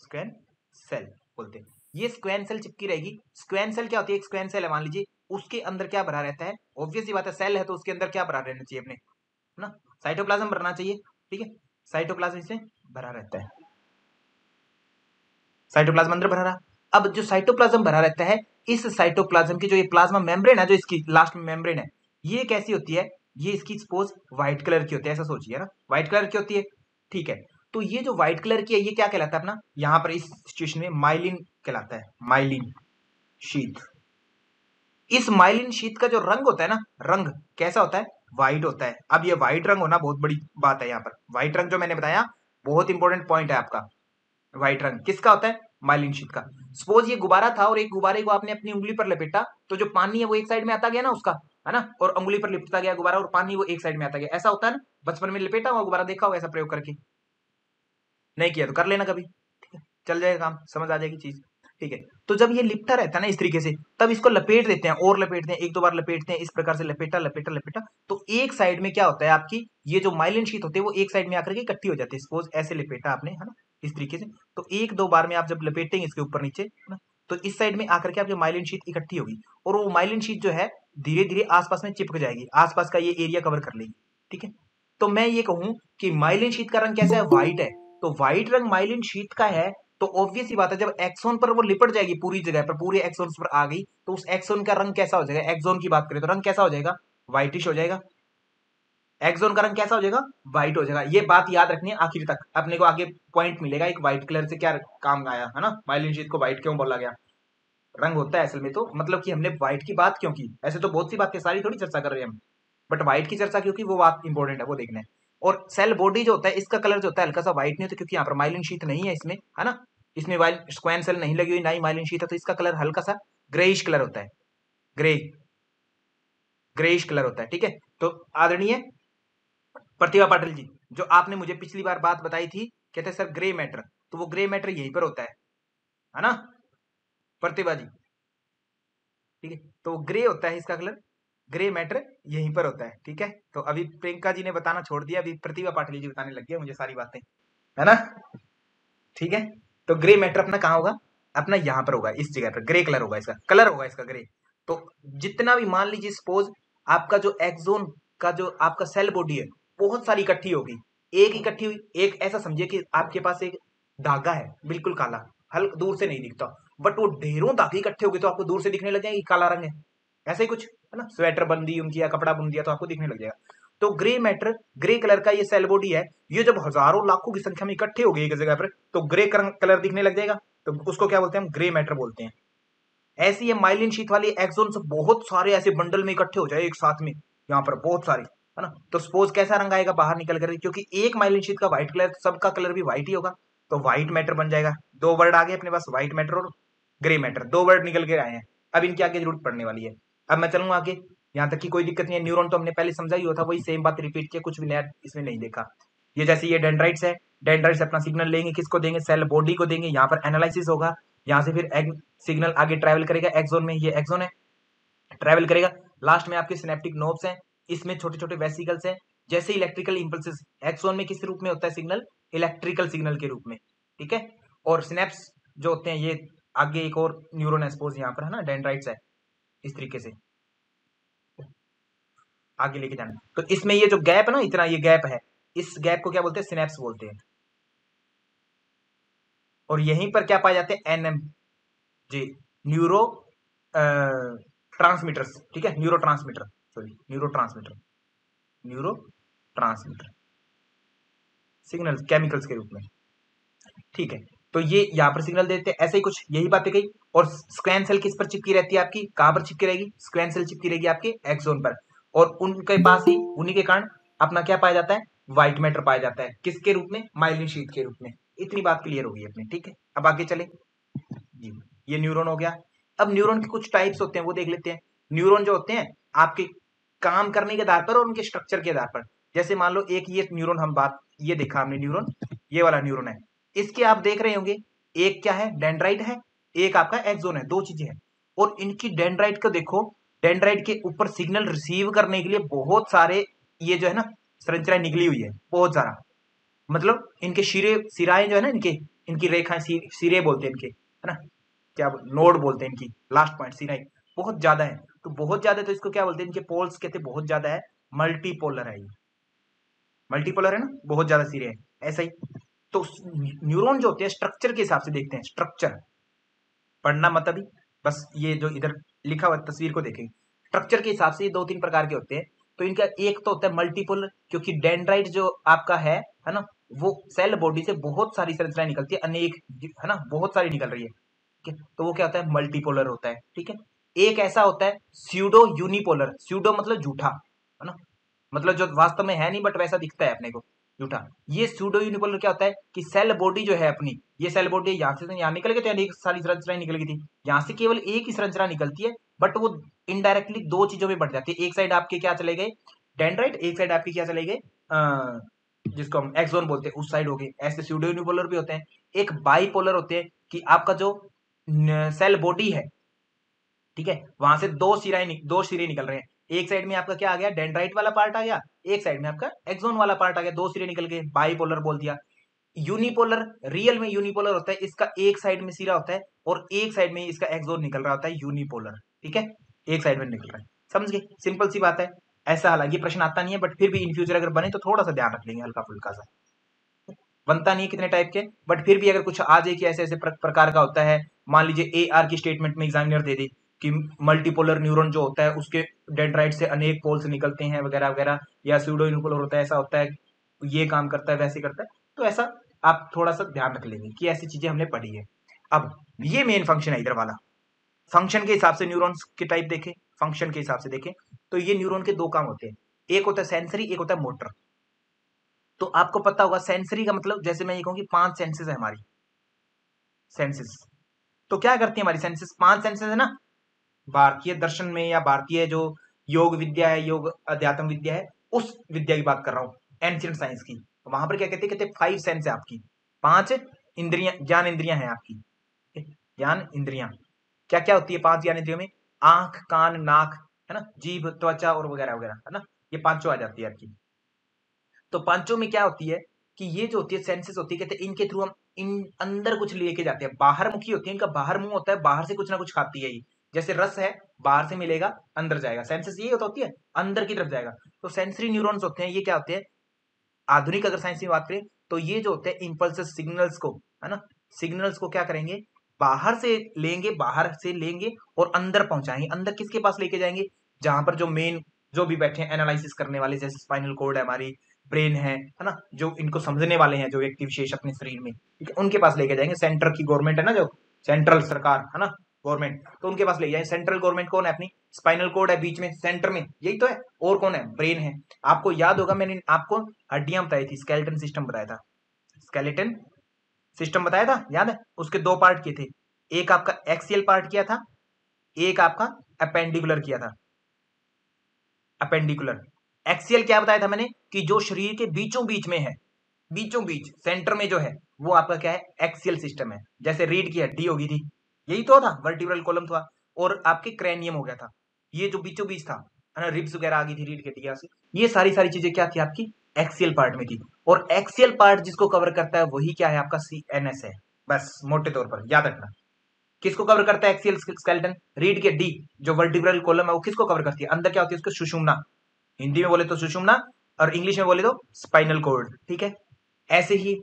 स्क्वैन सेल बोलते हैं। ये स्क्वैन सेल चिपकी रहेगी। स्क्वैन सेल क्या होती है, एक स्क्वैन सेल है मान लीजिए, उसके अंदर क्या भरा रहता है, ऑब्वियस ही बात है सेल है तो उसके अंदर क्या भरा रहना चाहिए अपने, है ना, साइटोप्लाज्म भरना चाहिए, ठीक है, साइटोप्लाज्म इसमें भरा रहता है, साइटोप्लाज्म अंदर भरा रहा। अब जो साइटोप्लाज्म भरा रहता है, इस साइटोप्लाज्म की जो ये प्लाज्मा मेम्ब्रेन है, जो इसकी लास्ट में मेम्ब्रेन है, ये कैसी होती है, ये इसकी सपोज व्हाइट कलर की होती है, ऐसा सोचिए ना, व्हाइट कलर की होती है, ठीक है। तो ये जो व्हाइट कलर की है ये क्या कहलाता है अपना, यहां पर इस सिचुएशन में माइलिन कहलाता है, माइलिन शीथ। इस माइलिन शीथ का जो रंग होता है ना, रंग कैसा होता है, व्हाइट होता है। अब ये व्हाइट रंग होना बहुत बड़ी बात है, यहाँ पर व्हाइट रंग जो मैंने बताया बहुत इंपॉर्टेंट पॉइंट है आपका। व्हाइट रंग किसका होता है, माइलिन शीट का। सपोज ये गुब्बारा था और एक गुब्बारे को आपने अपनी उंगली पर लपेटा, तो जो पानी है वो एक साइड में आता गया ना उसका, है ना, और उंगली पर लिपटता गया गुब्बारा और पानी वो एक साइड में आता गया। ऐसा होता है ना, बचपन में लपेटा हुआ गुब्बारा देखा होगा ऐसा प्रयोग करके, नहीं किया तो कर लेना कभी, ठीक है, चल जाएगा काम, समझ आ जाएगी चीज, ठीक है। तो जब ये लिपटा रहता है ना इस तरीके से, तब इसको लपेट देते हैं और लपेटते हैं, एक दो बार लपेटते हैं, इस प्रकार से लपेटा लपेटा लपेटा, तो एक साइड में क्या होता है आपकी, ये जो माइलिन शीट होती है वो एक साइड में आकर के इकट्ठी हो जाती है। सपोज ऐसे लपेटा आपने, है ना, इस तरीके से, तो एक दो बार में आप जब लपेटेंगे इसके ऊपर नीचे, है ना, तो इस साइड में आकर के आपकी माइलिन शीट इकट्ठी होगी, और वो माइलिन शीट जो है धीरे धीरे आसपास में चिपक जाएगी, आसपास का ये एरिया कवर कर लेगी, ठीक है। तो मैं ये कहूं कि माइलिन शीट का रंग कैसा है, व्हाइट है। तो व्हाइट रंग माइलिन शीट का है, तो ऑब्वियस ही बात है जब एक्सोन पर वो लिपट जाएगी पूरी जगह पर, पूरे एक्सोन पर आ गई, तो उस एक्सोन का रंग कैसा हो जाएगा, एक्सोन की बात करें तो रंग कैसा हो जाएगा, व्हाइटिश हो जाएगा। एक्सोन का रंग कैसा हो जाएगा, व्हाइट हो जाएगा। ये बात याद रखनी है आखिर तक, अपने को आगे पॉइंट मिलेगा एक व्हाइट कलर से क्या काम आया, है ना, माइलिन शीट को व्हाइट क्यों बोला गया। रंग होता है असल में तो, मतलब कि हमने व्हाइट की बात क्यों की, ऐसे तो बहुत सी बातें सारी थोड़ी चर्चा कर रहे हैं हम, बट व्हाइट की चर्चा क्योंकि वो बात इंपॉर्टेंट है, वो देखना है। और सेल बॉडी जो होता है इसका कलर जो होता है हल्का सा व्हाइट नहीं होता, क्योंकि यहाँ पर माइलिन शीट नहीं है इसमें, है ना, इसमें स्क्वैन सेल नहीं लगी हुई, ना ही माइलिन शीट है, तो इसका कलर हल्का सा ग्रेइश कलर होता है, ग्रे, ग्रेइश कलर होता है, ठीक है। तो आदरणीय प्रतिभा पाटिल जी, जो आपने मुझे पिछली बार बात बताई थी, कहते सर ग्रे मैटर, तो वो ग्रे मैटर यहीं पर होता है ना प्रतिभा जी, ठीक है। तो ग्रे होता है इसका कलर, ग्रे मैटर यहीं पर होता है, ठीक है। तो अभी प्रियंका जी ने बताना छोड़ दिया, अभी प्रतिभा पाटिल जी बताने लग गए मुझे सारी बातें, है ना, ठीक है। तो ग्रे मैटर अपना कहाँ होगा, अपना यहाँ पर होगा, इस जगह पर ग्रे कलर होगा, इसका कलर होगा इसका ग्रे। तो जितना भी मान लीजिए सपोज आपका जो एक्सोन का जो आपका सेल बॉडी है बहुत सारी इकट्ठी होगी, एक इकट्ठी हुई, एक ऐसा समझिए कि आपके पास एक धागा है बिल्कुल काला, हल्का दूर से नहीं दिखता, बट वो ढेरों धागे इकट्ठे हो गए तो आपको दूर से दिखने लग जाएंगे काला रंग है, ऐसे ही कुछ, है ना, स्वेटर बन दी उनकी या कपड़ा बुन दिया तो आपको दिखने लग जाएगा। तो ग्रे मैटर, ग्रे कलर का ये सेल बॉडी है, ये जब हजारों लाखों की संख्या में इकट्ठे हो गए एक जगह पर, तो ग्रे कलर दिखने लग जाएगा, तो उसको क्या बोलते हैं हम, ग्रे मैटर बोलते हैं। ऐसी ये माइलिन शीट वाली एक्सोन से बहुत सारे ऐसे बंडल में इकट्ठे हो जाए एक साथ में, यहाँ पर बहुत सारे, है ना, तो सपोज कैसा रंग आएगा बाहर निकल कर, क्योंकि एक माइलिन शीट का व्हाइट कलर, सबका कलर भी व्हाइट ही होगा, तो व्हाइट मैटर बन जाएगा। दो वर्ड आ गए अपने पास, व्हाइट मैटर और ग्रे मैटर, दो वर्ड निकल के आए हैं। अब इनकी आगे जरूरत पड़ने वाली है। अब मैं चलूंगा आगे, यहाँ तक की कोई दिक्कत नहीं है। न्यूरॉन तो हमने पहले समझा ही हुआ था, वही सेम बात रिपीट किया, कुछ भी नया इसमें नहीं देखा। ये जैसे ये डेंड्राइट्स है, डेंड्राइट्स अपना सिग्नल लेंगे, किसको देंगे, सेल बॉडी को देंगे, यहाँ पर एनालिसिस होगा, यहाँ से फिर सिग्नल आगे ट्रैवल करेगा एक्सोन में, ये एक्सोन है, ट्रैवल करेगा, लास्ट में आपके सिनेप्टिक नोब्स हैं, इसमें छोटे छोटे वेसिकल्स हैं, जैसे इलेक्ट्रिकल इंपल्सेस एक्सोन में किस रूप में होता है सिग्नल, इलेक्ट्रिकल सिग्नल के रूप में, ठीक है। और सिनेप्स जो होते हैं ये आगे एक और न्यूरॉन है सपोज यहाँ पर, है ना, डेंड्राइट्स है, इस तरीके से आगे लेके जाना। तो इसमें ये जो गैप है ना, इतना ये गैप है, इस गैप को क्या बोलते हैं, सिनेप्स बोलते हैं। और यहीं पर क्या पाए जाते हैं, एनएम जी, न्यूरो ट्रांसमीटर्स, ठीक है, neuro transmitter, sorry neuro transmitter, neuro transmitter signal chemicals के रूप में, ठीक है। तो ये यहाँ पर सिग्नल देते हैं, ऐसे ही कुछ यही बातें कही। और स्क्वैन सेल किस पर चिपकी रहती है आपकी, कहां पर चिपकी रहेगी, स्क्वैन सेल चिपकी रहेगी आपके एक्सोन पर, और उनके पास ही उन्हीं के कारण अपना क्या पाया जाता है, व्हाइट मैटर पाया जाता है, किसके रूप में, माइलिन शीट के रूप में। इतनी बात क्लियर होगी अपनी, ठीक है। अब आगे चले जी, ये न्यूरॉन हो गया। अब न्यूरॉन के कुछ टाइप्स होते हैं वो देख लेते हैं। न्यूरॉन जो होते हैं आपके काम करने के आधार पर और उनके स्ट्रक्चर के आधार पर, जैसे मान लो एक ये न्यूरॉन, हम बात ये देखा हमने न्यूरॉन, ये वाला न्यूरॉन है, इसके आप देख रहे होंगे एक क्या है, डेंड्राइट है, एक आपका एक्सोन है, दो चीजें हैं। और इनकी डेंड्राइट को देखो, डेंड्राइट के ऊपर सिग्नल रिसीव करने के लिए बहुत सारे ये जो है ना संरचना निकली हुई है, बहुत सारा, मतलब इनके सिरे, सिराएं जो है ना, इनके इनकी रेखाएं, सिरे बोलते हैं इनके, है ना, क्या नोड बोलते हैं इनकी, लास्ट पॉइंट सिराई बहुत ज्यादा है। तो बहुत ज्यादा, तो इसको क्या बोलते हैं, इनके पोल्स कहते हैं बहुत ज्यादा है, मल्टीपोलर है ये, मल्टीपोलर है ना, बहुत ज्यादा सिरे हैं, ऐसा ही। तो न्यूरॉन जो होते हैं स्ट्रक्चर के हिसाब से देखते हैं, स्ट्रक्चर पढ़ना मत अभी, बस ये जो इधर लिखा हुआ तस्वीर को देखेंगे, स्ट्रक्चर के हिसाब से ये दो तीन प्रकार के होते हैं। तो इनका एक तो होता है मल्टीपोलर, क्योंकि डेंड्राइट जो आपका है ना, वो सेल बॉडी से बहुत सारी संरचनाएं निकलती है, अनेक, है ना, बहुत सारी निकल रही है, ठीक है। तो वो क्या होता है, मल्टीपोलर होता है, ठीक है। एक ऐसा होता है स्यूडो यूनिपोलर, स्यूडो मतलब झूठा, है ना, मतलब जो वास्तव में है नहीं बट वैसा दिखता है अपने को, झूठा। ये स्यूडो यूनिपोलर क्या होता है कि सेल बॉडी जो है अपनी, ये सेल बॉडी यहाँ से यहाँ निकल गई, तो एक सारी संरचनाएं निकल गई थी, यहाँ से केवल एक ही संरचना निकलती है, बट वो इनडायरेक्टली दो चीजों में बढ़ जाती है। एक साइड आपके क्या चले गए, डेंड्राइट, एक साइड आपके क्या चले गए, जिसको हम एक्सोन बोलते हैं, उस साइड हो गए। ऐसे स्यूडो यूनिपोलर भी होते हैं। एक बाइपोलर होते हैं कि आपका जो सेल बॉडी है, ठीक है, वहां से दो सिरे निकल रहे हैं। एक साइड में आपका क्या आ गया, डेंड्राइट वाला पार्ट आ गया, एक साइड में आपका एक्सोन वाला पार्ट आ गया, दो सिरे निकल गए, बाइपोलर बोल दिया। यूनिपोलर, रियल में यूनिपोलर होता है, इसका एक साइड में सिरा होता है और एक साइड में इसका एक्सोन निकल रहा होता है, यूनिपोलर, ठीक है, एक साइड में निकल रहा है। समझ गए, सिंपल सी बात है। ऐसा हालांकि प्रश्न आता नहीं है, बट फिर भी इन फ्यूचर अगर बने तो थोड़ा सा ध्यान रख लेंगे, हल्का फुल्का सा। बनता नहीं है कितने टाइप के, बट फिर भी अगर कुछ आ जाए कि ऐसे ऐसे प्रकार का होता है, मान लीजिए ए आर की स्टेटमेंट में एग्जामिनर दे दे कि मल्टीपोलर न्यूरॉन जो होता है उसके डेंड्राइट से अनेक पोल्स निकलते हैं वगैरह वगैरह, या स्यूडो यूनिपोलर होता है, ऐसा होता है, ये काम करता है, वैसे करता है, तो ऐसा आप थोड़ा सा ध्यान रख लेंगे कि ऐसी चीजें हमने पढ़ी है। अब ये मेन फंक्शन है इधर वाला। फंक्शन के हिसाब से न्यूरॉन्स के टाइप देखें, फंक्शन के हिसाब से देखें तो ये न्यूरॉन के दो काम होते हैं, एक होता है सेंसरी, एक होता है मोटर। तो आपको पता होगा सेंसरी का मतलब, जैसे मैं ये कहूँ कि 5 सेंसेस है हमारी, सेंसेस। तो क्या करती है हमारी सेंसेस, 5 सेंसेस है ना। भारतीय दर्शन में या भारतीय जो योग विद्या है, योग अध्यात्म विद्या है, उस विद्या की बात कर रहा हूँ, एंशियंट साइंस की। तो वहां पर क्या कहते हैं, 5 सेंस है आपकी, 5 इंद्रियां, ज्ञान इंद्रियां हैं आपकी। ज्ञान इंद्रियां क्या क्या होती है 5 ज्ञान इंद्रियों में, आंख, कान, नाक, है ना, जीभ, त्वचा और वगैरह वगैरह, है ना, ये पांचों आ जाती है आपकी। तो पांचों में क्या होती है कि ये जो होती है सेंसेस होती है, कहते हैं इनके थ्रू हम इन अंदर कुछ लेके जाते हैं, बाहर मुखी होती है, इनका बाहर मुंह होता है, बाहर से कुछ ना कुछ खाती है ये। जैसे रस है, बाहर से मिलेगा, अंदर जाएगा, सेंसेस ये होती है, अंदर की तरफ जाएगा। तो सेंसरी न्यूरॉन्स होते हैं, ये क्या होते हैं, आधुनिक अगर साइंस की बात करें तो ये जो होते हैं इम्पल्सेस, सिग्नल्स को, है ना, सिग्नल्स को क्या करेंगे, बाहर से लेंगे, बाहर से लेंगे और अंदर पहुंचाएंगे। अंदर किसके पास लेके जाएंगे, जहां पर जो मेन, जो भी बैठे हैं एनालिसिस करने वाले, जैसे स्पाइनल कोड है, हमारी ब्रेन है ना, जो इनको समझने वाले हैं, जो व्यक्ति विशेष अपने शरीर में, ठीक है, उनके पास लेके जाएंगे। सेंटर की गवर्नमेंट है ना, जो सेंट्रल सरकार है ना, गवर्नमेंट, तो उनके पास ले जाएंगे। सेंट्रल गवर्नमेंट कौन है अपनी, स्पाइनल कोड है बीच में, सेंटर में, यही तो है, और कौन है, ब्रेन है। आपको याद होगा मैंने आपको हड्डियां बताई थी, स्केलेटन सिस्टम बताया था, स्केलेटन सिस्टम बताया था, याद है, उसके दो पार्ट किए थे, एक आपका एक्सियल पार्ट किया था, एक आपका अपेंडिकुलर किया था। अपेंडिकुलर, एक्सियल क्या बताया था मैंने, कि जो शरीर के बीचों बीच में है, बीचों बीच सेंटर में जो है, वो आपका क्या है, एक्सियल सिस्टम है। जैसे रीढ़ की हड्डी होगी थी, यही तो था, वर्टिब्रल कॉलम था, और आपके क्रैनियम हो गया था, ये जो बीचों बीच था, है ना, रिब्स वगैरह आ गई थी रीढ़ की हड्डी से। ये सारी सारी चीजें क्या थी आपकी, एक्सियल पार्ट में थी। और एक्सियल पार्ट जिसको कवर करता है वही क्या है, आपका सीएनएस है। बस मोटे तौर पर याद रखना, किसको कवर करता है एक्सियल स्केलेटन, रीढ़ की हड्डी, जो वर्टिब्रल कॉलम है वो किसको कवर करती है, अंदर क्या होती है उसको सुषुम्ना, हिंदी में बोले तो सुषुम्ना, और इंग्लिश में बोले तो स्पाइनल कोर्ड, ठीक है। ऐसे ही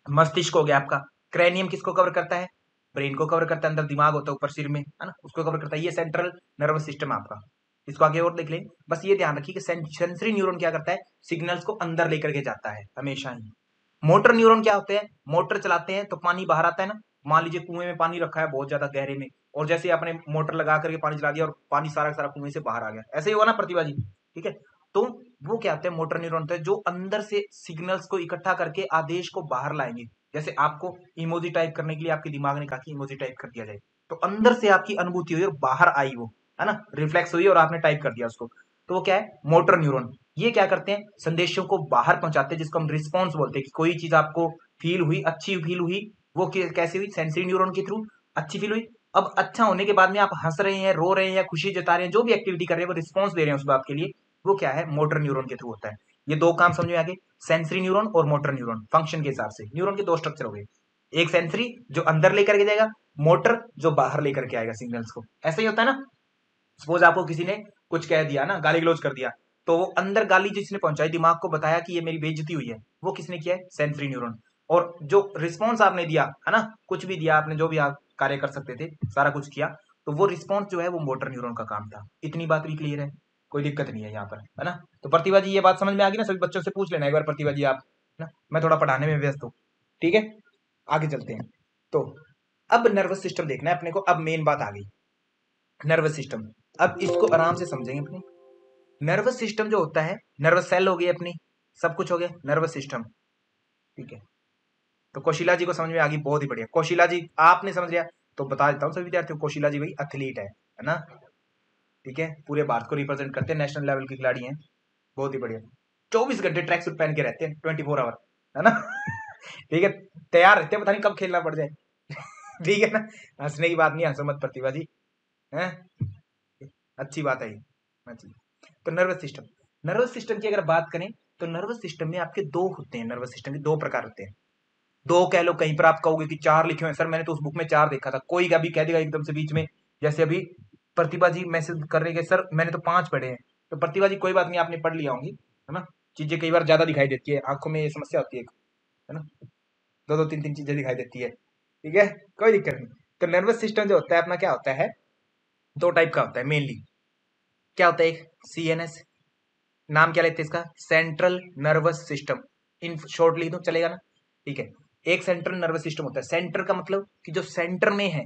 मस्तिष्क हो गया आपका, क्रैनियम किसको कवर करता है, ब्रेन को कवर करता है, अंदर दिमाग होता है ऊपर सिर में, है ना, उसको कवर करता है, ये सेंट्रल नर्वस सिस्टम आपका। इसको आगे और देख लें, बस ये ध्यान रखिए कि सेंसरी न्यूरॉन क्या करता है, सिग्नल्स को अंदर लेकर के जाता है हमेशा ही। मोटर न्यूरॉन क्या होते हैं, मोटर चलाते हैं तो पानी बाहर आता है ना, मान लीजिए कुएं में पानी रखा है बहुत ज्यादा गहरे में, और जैसे ही आपने मोटर लगा करके पानी चला दिया और पानी सारा सारा कुएं से बाहर आ गया, ऐसे ही हुआ ना प्रतिभा जी, ठीक है। तो वो क्या होते हैं, मोटर न्यूरॉन होते हैं जो अंदर से सिग्नल्स को इकट्ठा करके आदेश को बाहर लाएंगे। जैसे आपको इमोजी टाइप करने के लिए आपके दिमाग ने कहा कि इमोजी टाइप कर दिया जाए, तो अंदर से आपकी अनुभूति हुई और बाहर आई वो, है ना, रिफ्लेक्स हुई और आपने टाइप कर दिया उसको, तो वो क्या है, मोटर न्यूरॉन। ये क्या करते हैं, संदेशों को बाहर पहुंचाते हैं, जिसको हम रिस्पॉन्स बोलते हैं, कि कोई चीज आपको फील हुई, अच्छी फील हुई, वो कैसे हुई, सेंसरी न्यूरॉन के थ्रू अच्छी फील हुई। अब अच्छा होने के बाद में आप हंस रहे हैं, रो रहे हैं, या खुशी जता रहे हैं, जो भी एक्टिविटी कर रहे हैं, वो रिस्पॉन्स दे रहे हैं उस बात के लिए, वो क्या है, मोटर न्यूरॉन के थ्रू होता है। ये दो काम समझ में आ गए, सेंसरी न्यूरॉन और मोटर न्यूरॉन। फंक्शन के हिसाब से न्यूरॉन के दो स्ट्रक्चर हो गए, एक सेंसरी जो अंदर लेकर के जाएगा, मोटर जो बाहर लेकर के आएगा सिग्नल्स को। ऐसा ही होता है ना, सपोज आपको किसी ने कुछ कह दिया ना, गाली गलौज कर दिया, तो वो अंदर गाली जिसने पहुंचाई, दिमाग को बताया कि ये मेरी बेइज्जती हुई है, वो किसने किया है, सेंसरी न्यूरॉन। और जो रिस्पॉन्स आपने दिया, है ना, कुछ भी दिया आपने, जो भी आप कार्य कर सकते थे, सारा कुछ किया, तो वो रिस्पॉन्स जो है वो मोटर न्यूरॉन का काम था। इतनी बात भी क्लियर है, कोई दिक्कत नहीं है यहाँ पर, है ना। तो प्रतिभा जी ये बात समझ में आ गई ना, सभी बच्चों से पूछ लेना एक बार, प्रतिभा जी आप ना, मैं थोड़ा पढ़ाने में व्यस्त हूँ। ठीक है, आगे चलते हैं। तो अब नर्वस सिस्टम देखना है अपने को। अब मेन बात आ गई, नर्वस सिस्टम। अब इसको आराम से समझेंगे अपने। नर्वस सिस्टम जो होता है, नर्वस सेल हो गई अपनी, सब कुछ हो गया, नर्वस सिस्टम। ठीक है, तो कौशिला जी को समझ में आ गई, बहुत ही बढ़िया। कौशिला जी आपने समझ लिया तो बता देता हूँ सभी विद्यार्थियों, कौशिला जी भाई एथलीट है ना। ठीक है, पूरे भारत को रिप्रेजेंट करते हैं, नेशनल लेवल के खिलाड़ी हैं, बहुत ही बढ़िया। 24 घंटे ट्रैक सूट पहन के रहते हैं, 24 आवर, है ना। ठीक है, तैयार रहते हैं, पता नहीं कब खेलना पड़ जाए। ठीक है ना, हंसने की बात नहीं, हंसो मत प्रतिभा जी, है अच्छी बात है ये। अच्छी। तो नर्वस सिस्टम की अगर बात करें तो नर्वस सिस्टम में आपके दो होते हैं, नर्वस सिस्टम के दो प्रकार होते हैं। दो कह लो, कहीं पर आप कहोगे कि चार लिखे हुए हैं, सर मैंने तो उस बुक में चार देखा था, कोई अभी कह देगा एकदम से बीच में, जैसे अभी प्रतिभा जी मैसेज कर रही है सर मैंने तो 5 पढ़े हैं। तो प्रतिभा जी कोई बात नहीं, आपने पढ़ लिया होंगी, है ना। चीजें कई बार ज्यादा दिखाई देती है, आंखों में ये समस्या होती है ना, दो दो तीन तीन चीजें दिखाई देती है। ठीक है, कोई दिक्कत नहीं। तो नर्वस सिस्टम जो होता है अपना क्या होता है, दो टाइप का होता है मेनली। क्या होता है, एक CNS, नाम क्या लेते हैं इसका, central nervous system, in short लिख दो चलेगा ना। ठीक है, एक सेंट्रल नर्वस सिस्टम होता है। सेंटर का मतलब कि जो सेंटर में है,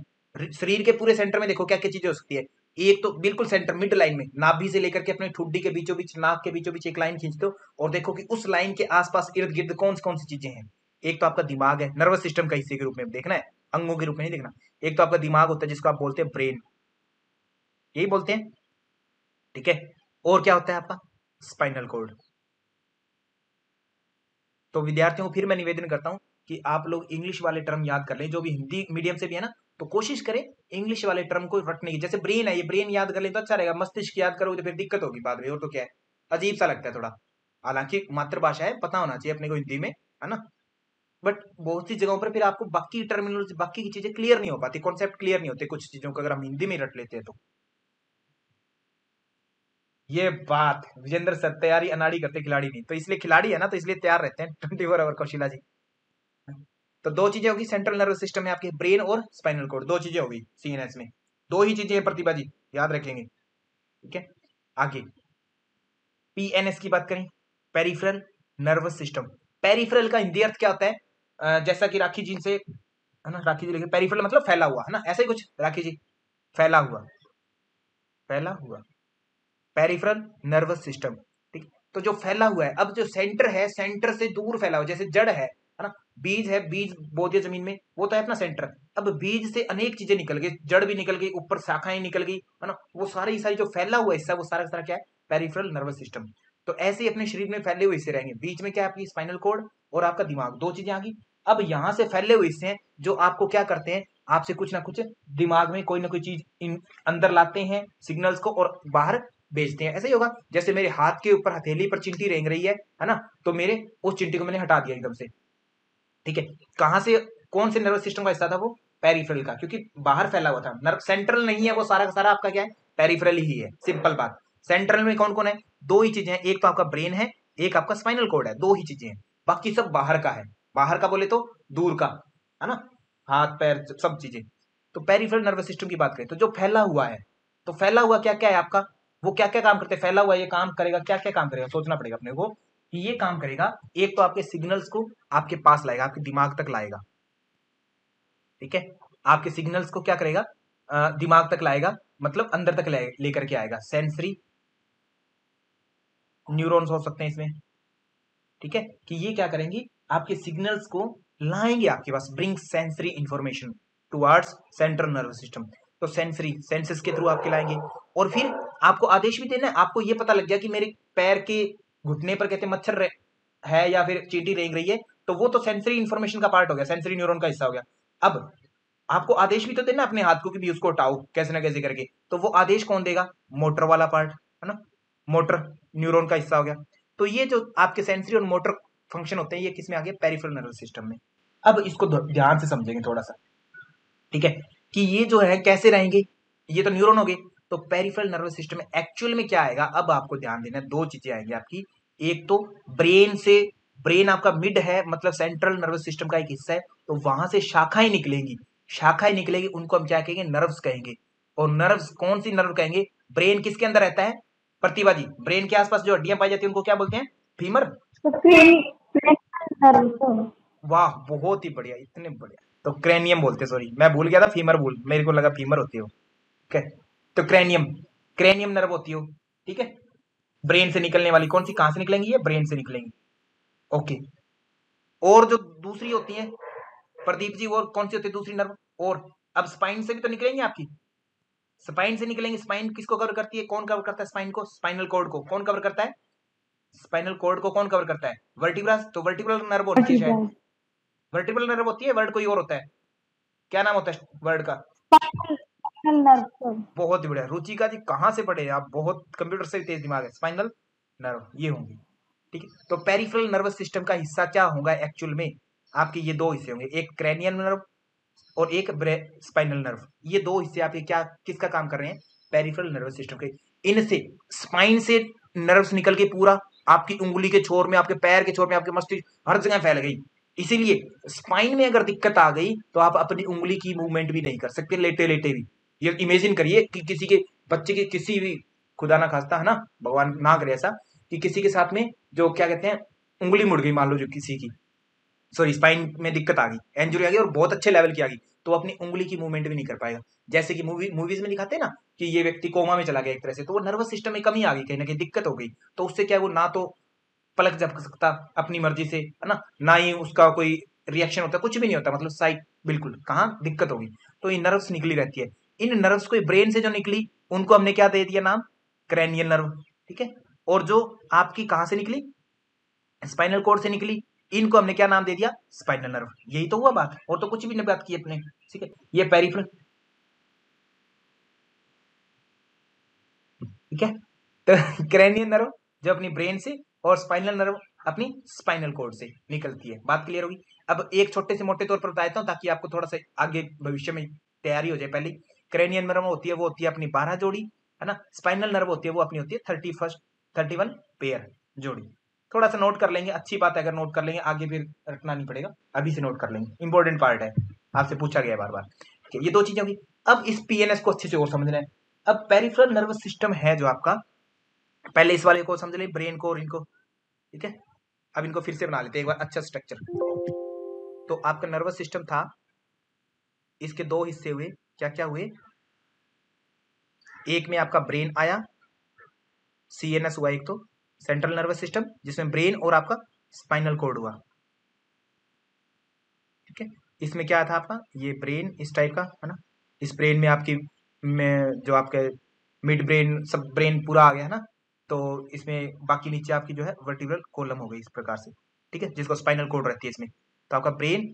शरीर के पूरे सेंटर में देखो क्या क्या चीजें हो सकती है। एक तो बिल्कुल सेंटर मिड लाइन में, नाभि से लेकर के अपने ठुड्डी के बीचों बीच, नाक के बीचों बीच एक लाइन खींच दो और देखो कि उस लाइन के आसपास इर्द गिर्द कौन सी चीजें हैं। एक तो आपका दिमाग है, नर्वस सिस्टम का हिस्से के रूप में देखना है, अंगों के रूप में नहीं देखना। एक तो आपका दिमाग होता है जिसको आप बोलते हैं ब्रेन, यही बोलते हैं। ठीक है, और क्या होता है आपका स्पाइनल कॉर्ड। तो विद्यार्थियों को फिर मैं निवेदन करता हूं कि आप लोग इंग्लिश वाले टर्म याद कर लें, जो भी हिंदी मीडियम से भी है ना, तो कोशिश करें इंग्लिश वाले टर्म को रटने की। जैसे ब्रेन है, ये ब्रेन याद कर ले तो अच्छा रहेगा, मस्तिष्क याद करोगे तो फिर दिक्कत होगी बाद में, और तो क्या है, अजीब सा लगता है थोड़ा। हालांकि मातृभाषा है, पता होना चाहिए अपने को हिंदी में, है ना। बट बहुत सी जगहों पर फिर आपको बाकी टर्मिनोलॉजी, बाकी की चीजें क्लियर नहीं हो पाती, कॉन्सेप्ट क्लियर नहीं होते कुछ चीजों को अगर हम हिंदी में रट लेते हैं तो। ये बात विजेंद्र सर, तैयारी अनाड़ी करते खिलाड़ी नहीं, तो इसलिए खिलाड़ी है ना, तो इसलिए तैयार रहते हैं 24 आवर, कौशिला जी। तो दो चीजें होगी सेंट्रल नर्वस सिस्टम में आपके, ब्रेन और स्पाइनल कॉर्ड, दो चीजें होगी CNS में, दो ही चीजें हैं प्रतिभा जी, याद रखेंगे। ठीक है, आगे PNS की बात करें, पेरिफेरल नर्वस सिस्टम। पेरिफेरल का हिंदी अर्थ क्या होता है, जैसा कि राखी जी से, है ना, राखी जी लिखे पेरिफेरल मतलब फैला हुआ, है ना, ऐसा ही कुछ राखी जी, फैला हुआ, फैला हुआ, पेरिफेरल नर्वस सिस्टम। ठीक, तो जो फैला हुआ है, अब जो सेंटर है, सेंटर से दूर फैला हुआ, जैसे जड़ है ना, बीज है, बीज बो दिया जमीन में, वो तो है अपना सेंटर। अब बीज से अनेक चीजें निकल गई, जड़ भी निकल गई, ऊपर शाखाएं निकल गई, है ना, वो सारी सारी जो फैला हुआ हिस्सा, वो सारा का सारा क्या है, पेरिफेरल नर्वस सिस्टम। तो ऐसे ही अपने शरीर में फैले हुए हिस्से रहेंगे, बीच में क्या है आपकी स्पाइनल कॉर्ड और आपका दिमाग, दो चीजें आ गई। अब यहां से फैले हुए हिस्से हैं जो आपको क्या करते हैं, आपसे कुछ ना कुछ दिमाग में कोई ना कोई चीज अंदर लाते हैं सिग्नल्स को, और बाहर भेजते हैं। ऐसा ही होगा जैसे मेरे हाथ के ऊपर हथेली पर चिंटी रेंग रही है ना, तो मेरे उस चिंटी को मैंने हटा दिया एकदम से। ठीक है, कहां से, कौन से नर्वस सिस्टम का हिस्सा था वो, पेरिफेरल का, क्योंकि बाहर फैला हुआ था, नर्व सेंट्रल नहीं है वो, सारा का सारा आपका क्या है, पेरिफेरल ही है, सिंपल बात। सेंट्रल में कौन कौन है, दो ही चीजें हैं, एक तो आपका ब्रेन है, एक आपका स्पाइनल कॉर्ड है, दो ही चीजें हैं, बाकी सब बाहर का है। बाहर का बोले तो दूर का, है ना, हाथ पैर सब चीजें। तो पेरिफेरल नर्वस सिस्टम की बात करें तो जो फैला हुआ है, तो फैला हुआ क्या क्या है आपका, वो क्या क्या काम करते हैं, फैला हुआ ये काम करेगा, क्या क्या काम करेगा, सोचना पड़ेगा अपने को कि ये काम करेगा। एक तो आपके सिग्नल्स को आपके पास लाएगा, आपके दिमाग तक लाएगा। ठीक है, आपके सिग्नल्स को क्या करेगा, दिमाग तक लाएगा, मतलब अंदर तक लेकर के आएगा, सेंसरी न्यूरॉन्स हो सकते हैं इसमें। ठीक है, कि ये क्या करेंगी, आपके सिग्नल्स को लाएंगे आपके पास, bring sensory information towards central nervous system. तो सेंसरी सेंसेस के थ्रू आपके लाएंगे, और फिर आपको आदेश भी देना है। आपको ये पता लग गया कि मेरे पैर के घुटने पर कहते मच्छर है या फिर चींटी रेंग रही है, तो वो तो सेंसरी इंफॉर्मेशन का पार्ट हो गया, सेंसरी न्यूरॉन का हिस्सा हो गया। अब आपको आदेश भी तो देना अपने हाथ को कि भी उसको हटाओ कैसे ना कैसे करके, तो वो आदेश कौन देगा, मोटर वाला पार्ट, है ना, मोटर न्यूरॉन का हिस्सा हो गया। तो ये जो आपके सेंसरी और मोटर फंक्शन होते हैं, ये किस में आ गया, पेरिफेरल नर्वस सिस्टम में। अब इसको ध्यान से समझेंगे थोड़ा सा। ठीक है, कि ये जो है कैसे रहेंगे, ये तो न्यूरॉन हो गए, तो पेरिफेरल नर्वस सिस्टम में एक्चुअल में क्या आएगा, अब आपको ध्यान देना है, दो चीजें आएंगी आपकी। एक तो ब्रेन से, ब्रेन आपका मिड है, मतलब सेंट्रल नर्वस सिस्टम का एक हिस्सा है, तो वहां से शाखाएं निकलेंगी, शाखाएं निकलेगी, उनको हम क्या कहेंगे, नर्व्स कहेंगे। और नर्व्स कौन सी नर्व कहेंगे, ब्रेन किसके अंदर रहता है, प्रतिभा जी, ब्रेन के आसपास जो हड्डियां पाई जाती है उनको क्या बोलते हैं, फीमर, नर्व सर। वाह, बहुत ही बढ़िया, इतने बढ़िया। तो क्रेनियम बोलते, सॉरी मैं भूल गया था, फीमर बोल, मेरे को लगा फीमर होती हो। ठीक है, तो क्रेनियम, क्रेनियम नर्व होती हो। ठीक है, ब्रेन से निकलने वाली, कौन सी, कहां से निकलेंगी, ये ब्रेन से निकलेंगी। ओके, और जो दूसरी होती है प्रदीप जी, और कौन सी होती है दूसरी नर्व, और अब स्पाइन से भी तो निकलेंगी आपकी, स्पाइन से निकलेंगे। स्पाइन किसको कवर करती है, कौन कवर करता है स्पाइन को, स्पाइनल कॉर्ड को कौन कवर करता है, स्पाइनल कॉर्ड को कौन कवर करता है, वर्टिब्रा, तो वर्टिब्रल नर्व होनी चाहिए वर्टिब्रा। शायद। वर्टिब्रल नर्व होती है, वर्ड कोई और होता है, क्या नाम होता है वर्ड का। Spinal spinal nerve sir. बहुत ही बढ़िया, रुचिका जी कहाँ से पढ़े आप, बहुत कंप्यूटर से तेज दिमाग है। स्पाइनल नर्व ये होंगी। ठीक है, तो पेरिफेरल नर्वस सिस्टम का हिस्सा क्या होगा एक्चुअल में, आपके ये दो हिस्से होंगे, एक क्रैनियल नर्व और एक स्पाइनल नर्व। ये दो हिस्से आपके क्या, किसका काम कर रहे हैं, पेरिफेरल नर्वस सिस्टम के। इनसे, स्पाइन से नर्व्स निकल के पूरा आपकी उंगली के छोर में, आपके पैर के छोर में, आपके मस्तिष्क हर जगह फैल गई। इसीलिए स्पाइन में अगर दिक्कत आ गई तो आप अपनी उंगली की मूवमेंट भी नहीं कर सकते लेटे लेटे भी। ये इमेजिन करिए कि किसी के बच्चे के, किसी भी, खुदा ना खास्ता है ना, भगवान ना करे ऐसा, कि किसी के साथ में जो क्या कहते हैं, उंगली मुड़ गई मान लो, जो किसी की, सॉरी स्पाइन में दिक्कत आ गई, इंजुरी आ गई और बहुत अच्छे लेवल की आ गई, तो अपनी उंगली की मूवमेंट भी नहीं कर पाएगा। जैसे कि मूवीज में दिखाते हैं ना, कि ये व्यक्ति कोमा में चला गया एक तरह से, तो वो नर्वस सिस्टम में कमी आ गई, कहीं ना कहीं दिक्कत हो गई, तो उससे क्या है, वो ना तो पलक झपक सकता अपनी मर्जी से, है ना, ना ही उसका कोई रिएक्शन होता, कुछ भी नहीं होता, मतलब साइड, बिल्कुल कहाँ दिक्कत होगी। तो ये नर्व्स निकली रहती है। इन नर्व्स को ब्रेन से जो निकली, उनको हमने क्या दे दिया नाम, क्रैनियल नर्व। ठीक है, और जो आपकी कहां से निकली, स्पाइनल कोड से निकली, इनको हमने क्या नाम दे दिया, स्पाइनल नर्व। यही तो हुआ बात, और तो कुछ भी नहीं बात की अपने। ठीक है, ये पेरिफेरल, ठीक है, तो क्रैनियल नर्व जो अपनी ब्रेन से, और स्पाइनल नर्व अपनी स्पाइनल कोड से निकलती है। बात क्लियर होगी। अब एक छोटे से मोटे तौर पर बता देता हूं, ताकि आपको थोड़ा सा आगे भविष्य में तैयारी हो जाए। पहले क्रैनियल नर्व होती है, वो होती है अपनी 12 जोड़ी, है ना। स्पाइनल नर्व होती है, वो अपनी होती है 31 पेयर जोड़ी। थोड़ा सा नोट कर लेंगे, अच्छी बात है अगर नोट कर लेंगे, आगे फिर रटना नहीं पड़ेगा, अभी से नोट कर लेंगे, इंपॉर्टेंट पार्ट है, आपसे पूछा गया बार बार। ये दो चीजें होगी। अब इस पीएनएस को अच्छे से और समझना है। अब पेरिफेरल नर्वस सिस्टम है जो आपका, पहले इस वाले को समझ ले, ब्रेन को और इनको। ठीक है, अब इनको फिर से बना लेते हैं एक बार अच्छा स्ट्रक्चर। तो आपका नर्वस सिस्टम था, इसके दो हिस्से हुए, क्या क्या हुए, एक में आपका ब्रेन आया, सीएनएस हुआ एक, तो सेंट्रल नर्वस सिस्टम, जिसमें ब्रेन और आपका स्पाइनल कोड हुआ। ठीक है, इसमें क्या था आपका, ये ब्रेन इस टाइप का है ना, इस ब्रेन में आपकी, में जो आपके मिड ब्रेन, सब ब्रेन पूरा आ गया है ना, तो इसमें बाकी नीचे आपकी जो है वर्टिब्रल कॉलम हो गई इस प्रकार से। ठीक है, जिसको स्पाइनल कोड रहती है इसमें। तो आपका ब्रेन,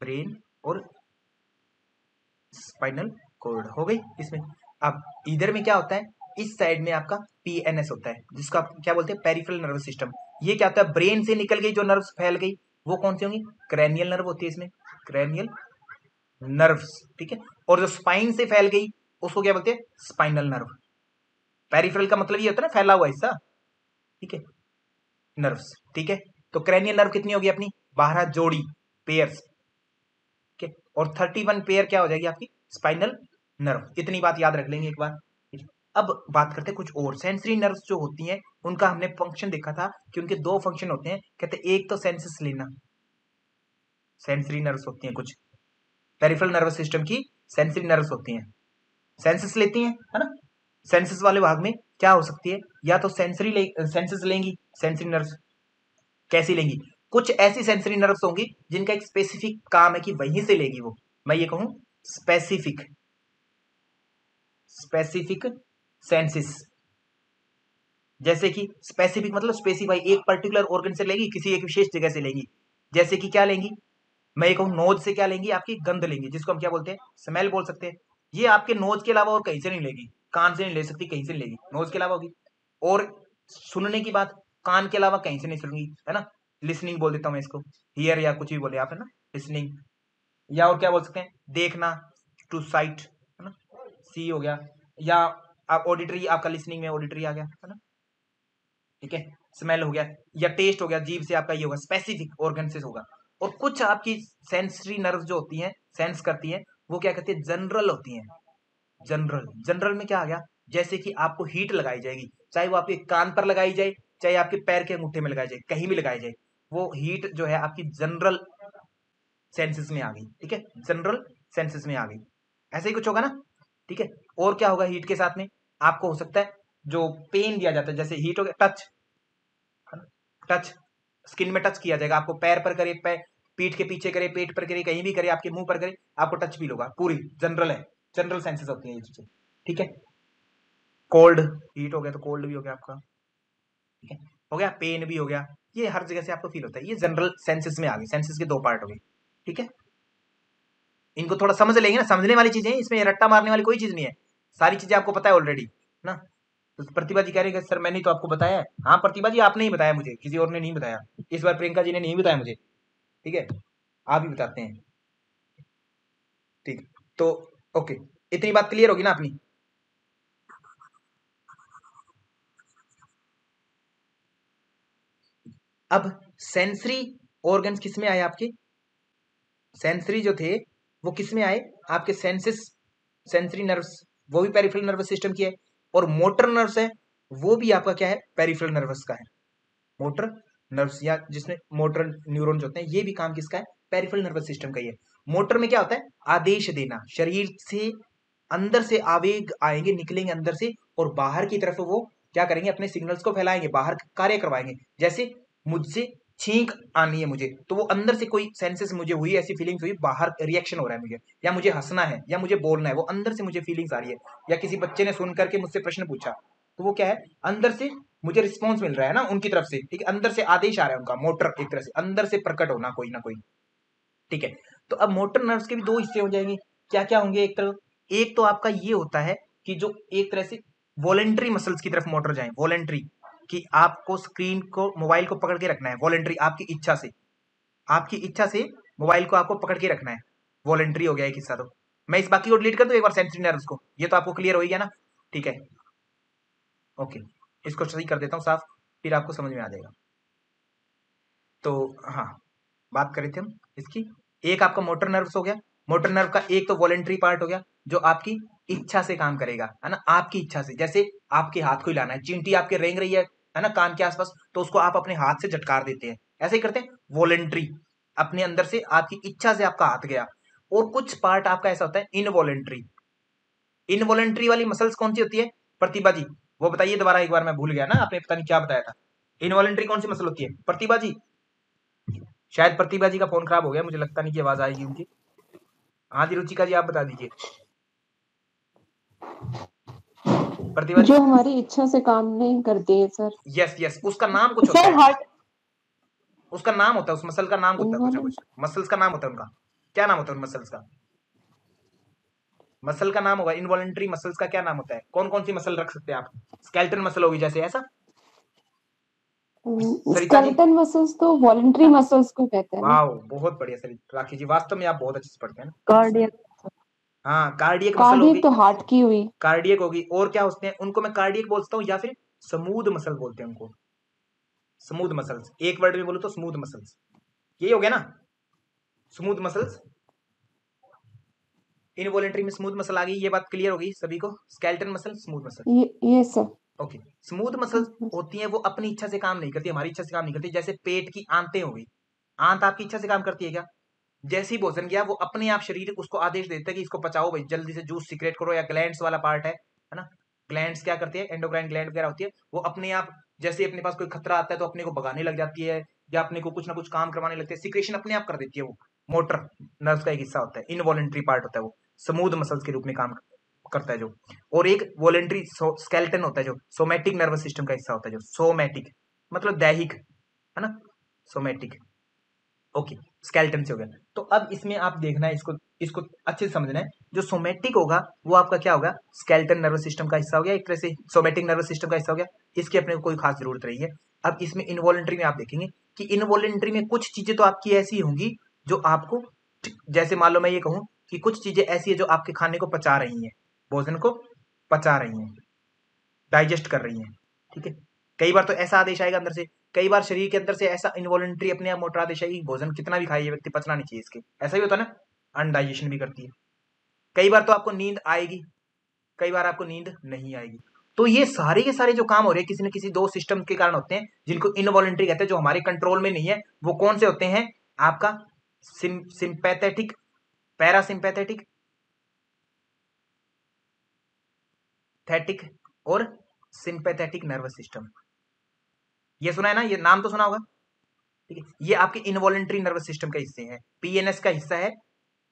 ब्रेन और स्पाइनल कोड हो गई इसमें। अब इधर में क्या होता है, इस साइड में आपका पीएनएस होता है, जिसको आप क्या बोलते हैं, पेरिफेरल नर्वस सिस्टम। ये क्या होता है, ब्रेन से निकल गई जो नर्व्स फैल गई, वो कौन सी होंगी, क्रैनियल नर्व होती है इसमें, क्रैनियल नर्व्स। ठीक है, और जो स्पाइन से फैल गई, उसको क्या बोलते हैं, स्पाइनल नर्व। पेरिफेरल का मतलब ये होता है ना, फैला हुआ हिस्सा। ठीक है, नर्व्स। ठीक है, तो क्रैनियल नर्व कितनी होगी अपनी, 12 जोड़ी, पेयर्स। ठीक है, और 31 पेयर क्या हो जाएगी आपकी, स्पाइनल नर्व। इतनी बात याद रख लेंगे एक बार। अब बात करते हैं कुछ और, सेंसरी नर्व्स जो होती हैं, उनका हमने फंक्शन देखा था कि उनके दो फंक्शन होते हैं, कहते हैं एक तो सेंसस लेना, सेंसरी नर्व्स होती हैं कुछ, पेरिफेरल नर्वस सिस्टम की सेंसरी नर्व्स होती हैं, सेंसस लेती हैं, है ना। सेंसस वाले भाग में क्या हो सकती है, या तो सेंसस लेंगी, सेंसरी नर्व्स कैसी लेंगी, कुछ ऐसी सेंसरी नर्व्स होंगी जिनका एक स्पेसिफिक काम है कि वहीं से लेगी वो, मैं ये कहूं स्पेसिफिक, स्पेसिफिक सेंसिस। जैसे कि स्पेसिफिक मतलब स्पेसिफाई, एक पर्टिकुलर ऑर्गन से लेंगी, किसी एक विशेष जगह से लेंगी। जैसे कि क्या लेंगी, मैं ये कहूँ नोज से क्या लेंगी, आपकी गंध लेंगी, जिसको हम क्या बोलते हैं, स्मेल बोल सकते हैं। ये आपके नोज के अलावा और कहीं से नहीं लेगी, कान से नहीं ले सकती, कहीं से नहीं लेगी, नोज के अलावा होगी। और सुनने की बात, कान के अलावा कहीं से नहीं सुनेंगी, है ना। लिसनिंग बोल देता हूँ मैं इसको, हियर या कुछ भी बोले आप, है ना, लिसनिंग। या और क्या बोल सकते हैं, देखना, टू साइट, है ना, सी हो गया। या आप ऑडिटरी, आपका लिसनिंग में ऑडिटरी आ गया, है ना। ठीक है, स्मेल हो गया, या टेस्ट हो गया, जीभ से आपका ये होगा, स्पेसिफिक ऑर्गन से होगा। और कुछ आपकी सेंसरी नर्व जो होती हैं, सेंस करती हैं, वो क्या कहती है, जनरल होती हैं। जनरल, जनरल में क्या आ गया, जैसे कि आपको हीट लगाई जाएगी, चाहे वो आपके कान पर लगाई जाए, चाहे आपके पैर के अंगूठे में लगाया जाए, कहीं भी लगाया जाए, वो हीट जो है आपकी जनरल सेंसेस में आ गई। ठीक है, जनरल सेंसेस में आ गई, ऐसे ही कुछ होगा ना। ठीक है, और क्या होगा हीट के साथ में, आपको हो सकता है जो पेन दिया जाता है, जैसे हीट हो गया टच, टच स्किन में टच किया जाएगा, आपको पैर पर करे, पीठ के पीछे करे, पेट पर करे, कहीं भी करे, आपके मुंह पर करे, आपको टच फील होगा, पूरी जनरल है, जनरल सेंसेस होती है ये चीजें। ठीक है, कोल्ड, हीट हो गया तो कोल्ड भी हो गया आपका। ठीक है, हो गया, पेन भी हो गया, ये हर जगह से आपको फील होता है, ये जनरल सेंसेस में आ गई, सेंसेस के दो पार्ट हो गए। ठीक है, इनको थोड़ा समझ लेंगे ना, समझने वाली चीजें, इसमें रट्टा मारने वाली कोई चीज नहीं है, सारी चीजें आपको पता है ऑलरेडी ना। तो प्रतिभा जी कह रही है सर मैंने तो आपको बताया है। हाँ प्रतिभा जी, आपने ही बताया मुझे, किसी और ने नहीं बताया, इस बार प्रियंका जी ने नहीं बताया मुझे। ठीक है, आप ही बताते हैं। ठीक, तो ओके, इतनी बात क्लियर होगी ना अपनी। अब सेंसरी ऑर्गन्स किस में आए आपके, सेंसरी जो थे वो किस में आए आपके, सेंसेस, सेंसरी नर्व्स, वो भी पेरिफेरल नर्वस सिस्टम की है, और मोटर नर्व्स है वो भी आपका क्या है, पेरिफेरल नर्वस का है। मोटर नर्व्स या जिसमें मोटर न्यूरॉन्स होते हैं, ये भी काम किसका है, पेरिफेरल नर्वस सिस्टम का ही है। मोटर में क्या होता है, आदेश देना, शरीर से अंदर से आवेग आएंगे, निकलेंगे अंदर से, और बाहर की तरफ वो क्या करेंगे, अपने सिग्नल्स को फैलाएंगे, बाहर कार्य करवाएंगे। जैसे मुझसे छींक आनी है मुझे, तो वो अंदर से कोई सेंसेस मुझे हुई, ऐसी फीलिंग्स हुई, बाहर रिएक्शन हो रहा है मुझे, या मुझे हंसना है या मुझे बोलना है, वो अंदर से मुझे फीलिंग्स आ रही है, या किसी बच्चे ने सुन करके मुझसे प्रश्न पूछा, तो वो क्या है, अंदर से मुझे रिस्पॉन्स मिल रहा है ना उनकी तरफ से। ठीक है, अंदर से आदेश आ रहा है उनका, मोटर एक तरह से अंदर से प्रकट होना कोई ना कोई। ठीक है, तो अब मोटर नर्व्स के भी दो हिस्से हो जाएंगे, क्या क्या होंगे, एक तो आपका ये होता है कि जो एक तरह से वॉलेंट्री मसल्स की तरफ मोटर जाए, वॉलेंट्री, कि आपको स्क्रीन को, मोबाइल को पकड़ के रखना है, वॉलेंट्री, आपकी इच्छा से, आपकी इच्छा से मोबाइल को आपको पकड़ के रखना है, वॉलेंट्री हो गया एक हिस्सा। तो मैं इस बाकी को डिलीट कर दूं एक बार, सेंसरी नर्व्स को, ये तो आपको क्लियर हो गया ना। ठीक है, ओके, इसको सही कर देता हूँ साफ, फिर आपको समझ में आ जाएगा। तो हाँ, बात कर रहे थे हम इसकी, एक आपका मोटर नर्व्स हो गया, मोटर नर्व का एक तो वॉलेंट्री पार्ट हो गया, जो आपकी इच्छा से काम करेगा, है ना, आपकी इच्छा से, जैसे आपके हाथ को हिलाना है, चींटी आपके रेंग रही है ना कान के आसपास, तो उसको आप अपने हाथ से झटकार देते हैं, ऐसे ही करते हैं, वॉलेंट्री, अपने अंदर से आपकी इच्छा से आपका हाथ गया। और कुछ पार्ट आपका ऐसा होता है इनवॉलेंट्री, इनवॉलेंट्री वाली मसल्स कौन सी होती है प्रतिभा जी, वो बताइए दोबारा एक बार, मैं भूल गया ना, आपने पता नहीं क्या बताया था, इनवॉलेंट्री कौन सी मसल होती है प्रतिभा जी। शायद प्रतिभा जी का फोन खराब हो गया, मुझे लगता नहीं कि आवाज आएगी उनकी। हाँ जी रुचिका जी, आप बता दीजिए प्रतिभा जी। जो हमारी इच्छा से काम नहीं करती है सर। यस यस, उसका नाम कुछ होता सर है, हार्ट, उसका नाम होता है, उस मसल का नाम होता है, कुछ ना इन्वॉल्व, कुछ मसल्स का नाम होता है उनका, क्या नाम होता है उन मसल्स का, मसल का नाम होगा, इनवॉलेंट्री मसल्स का क्या नाम होता है, कौन कौन सी मसल रख सकते हैं आप, स्केलेटल मसल होगी जैसे, ऐसा सरिता जी। स्केलेटन मसल्स तो वॉलंटरी मसल्स को कहते हैं ना। वाह, बहुत बढ़िया सरिता, राखी जी वास्तव में आप बहुत अच्छे से पढ़ते हैं ना। कार्डियक, हाँ, कार्डियक मसल होगी, कार्डियक तो हार्ट की हुई। कार्डियक होगी, और क्या होते हैं उनको, मैं कार्डियक बोलता हूँ या फिर स्मूथ मसल बोलते हैं उनको, स्मूथ मसल्स, एक वर्ड में बोलो तो स्मूथ मसल्स, यही हो गया ना, स्मूथ मसल्स, इनवॉलेंट्री में स्मूथ मसल आ गई, ये बात क्लियर हो गई सभी को, स्केलेटन मसल, स्मूथ मसल। ये सर। ओके, स्मूथ मसल्स होती हैं वो अपनी इच्छा से काम नहीं करती, हमारी इच्छा से काम नहीं करती, जैसे पेट की आंतें हो गई, आंत आपकी इच्छा से काम करती है क्या, जैसे ही भोजन किया वो अपने आप शरीर उसको आदेश देता है कि इसको पचाओ भाई, जल्दी से जूस सीक्रेट करो, या ग्लैंड्स वाला पार्ट है ना, ग्लैंड्स क्या करती है, एंडोक्राइन ग्लैंड वगैरह होती है, वो अपने आप जैसे अपने पास कोई खतरा आता है तो अपने को भगाने लग जाती है, या अपने को कुछ ना कुछ काम करवाने लगती है, सिक्रेशन अपने आप कर देती है, वो मोटर नर्व्स का एक हिस्सा होता है, इनवॉलेंट्री पार्ट होता है, वो स्मूथ मसल्स के रूप में काम करता है जो। और एक वॉलेंट्री स्केलेटन होता है जो सोमैटिक नर्वस सिस्टम का हिस्सा होता है, जो सोमैटिक मतलब दैहिक, है ना, सोमैटिक। ओके, स्केलेटन से हो गया। तो अब इसमें आप देखना है, इसको इसको अच्छे से समझना है, जो सोमैटिक होगा वो आपका क्या होगा, स्केलेटन नर्वस सिस्टम का हिस्सा हो गया, एक तरह से सोमैटिक नर्वस सिस्टम का हिस्सा हो गया, इसकी अपने को कोई खास जरूरत रही है। अब इसमें इनवॉलेंट्री में आप देखेंगे कि इनवॉलेंट्री में कुछ चीजें तो आपकी ऐसी होंगी जो आपको, जैसे मान लो मैं ये कहूं कि कुछ चीजें ऐसी है जो आपके खाने को पचा रही हैं, भोजन को पचा रही हैं, डाइजेस्ट कर रही हैं। ठीक है, कई बार तो ऐसा आदेश आएगा अंदर से, कई बार शरीर के अंदर से ऐसा इनवॉलेंट्री अपने आप मोटर आदेश आएगी, भोजन कितना भी खाए ये व्यक्ति पचना नहीं चाहिए इसके, ऐसा ही होता है ना, अनडाइजेशन भी करती है। कई बार तो आपको नींद आएगी, कई बार आपको नींद नहीं आएगी। तो ये सारे के सारे जो काम हो रहे हैं किसी न किसी दो सिस्टम के कारण होते हैं, जिनको इनवॉलेंट्री कहते हैं, जो हमारे कंट्रोल में नहीं है। वो कौन से होते हैं? आपका सिंपैथेटिक, पैरासिम्पैथेटिक, थैटिक और सिंपैथेटिक नर्वस सिस्टम। ये सुना है ना, ये नाम तो सुना होगा, ठीक है। ये आपके इनवॉलेंट्री नर्वस सिस्टम का हिस्से हैं, पीएनएस का हिस्सा है,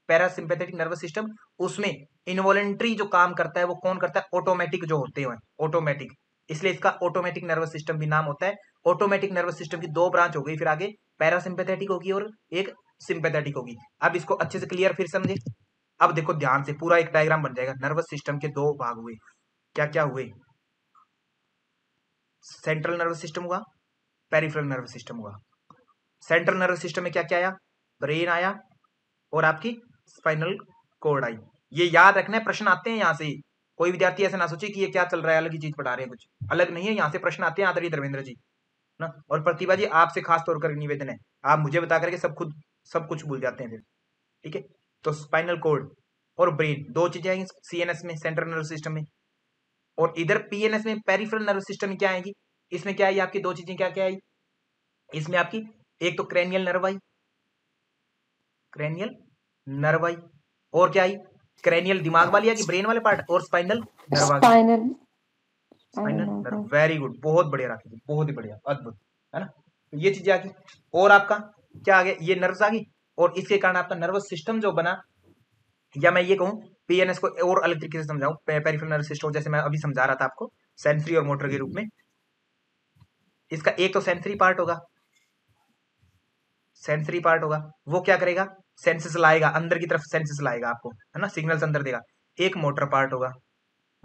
पैरासिम्पैथेटिक नर्वस सिस्टम। उसमें इनवॉलेंट्री जो काम करता है वो कौन करता है? ऑटोमेटिक जो होते हैं, ऑटोमेटिक, इसलिए इसका ऑटोमेटिक नर्वस सिस्टम भी नाम होता है। ऑटोमेटिक नर्वस सिस्टम की दो ब्रांच हो गई, फिर आगे पैरासिम्पैथेटिक होगी और एक सिंपैथेटिक होगी। अब इसको अच्छे से क्लियर फिर समझे। अब देखो ध्यान से, पूरा एक डायग्राम बन जाएगा। नर्वस सिस्टम के दो भाग हुए, क्या क्या हुए? सेंट्रल नर्वस सिस्टम हुआ, पेरिफेरल नर्वस सिस्टम हुआ। सेंट्रल नर्वस सिस्टम में क्या क्या आया? ब्रेन आया और आपकी स्पाइनल कॉर्ड आई। ये याद रखना है, प्रश्न आते हैं यहाँ से। कोई विद्यार्थी ऐसा ना सोचे कि ये क्या चल रहा है, अलग ही चीज पढ़ा रहे हैं, कुछ अलग नहीं है। यहाँ से प्रश्न आते हैं आदरणीय धर्मेंद्र जी ना। और प्रतिभा जी, आपसे खास तौर पर निवेदन है, आप मुझे बता करके सब कुछ भूल जाते हैं फिर, ठीक है। तो स्पाइनल कॉर्ड और ब्रेन दो चीजें आएंगी सीएनएस में, सेंट्रल नर्वस सिस्टम में। और इधर पीएनएस में, पेरिफेरल नर्वस सिस्टम में क्या आएगी? इसमें क्या आई आपकी? दो चीजें क्या क्या आई इसमें आपकी? एक तो क्रेनियल नर्व आई, क्रेनियल नर्व आई, और क्या आई? क्रेनियल दिमाग वाली आई कि ब्रेन वाले पार्ट, और स्पाइनल नर्व आ गई। Spinal spinal nerve, nerve. Very good, बहुत बढ़िया राखी जी, बहुत ही बढ़िया, अद्भुत, है ना। तो ये चीजें आ गई। और आपका क्या आ गया? ये नर्व्स आ गई, और इसके कारण आपका नर्वस सिस्टम जो बना, या मैं ये कहूँ पीएनएस को और अलग तरीके से समझाऊं, पेरिफेरल नर्वस सिस्टम जैसे मैं अभी समझा रहा था आपको, सेंसरी और मोटर के रूप में। इसका एक तो सेंसरी पार्ट होगा, सेंसरी पार्ट होगा, वो क्या करेगा? सेंसेस लाएगा, अंदर की तरफ सेंसेस लाएगा आपको, है ना, सिग्नल्स अंदर देगा। एक मोटर पार्ट होगा,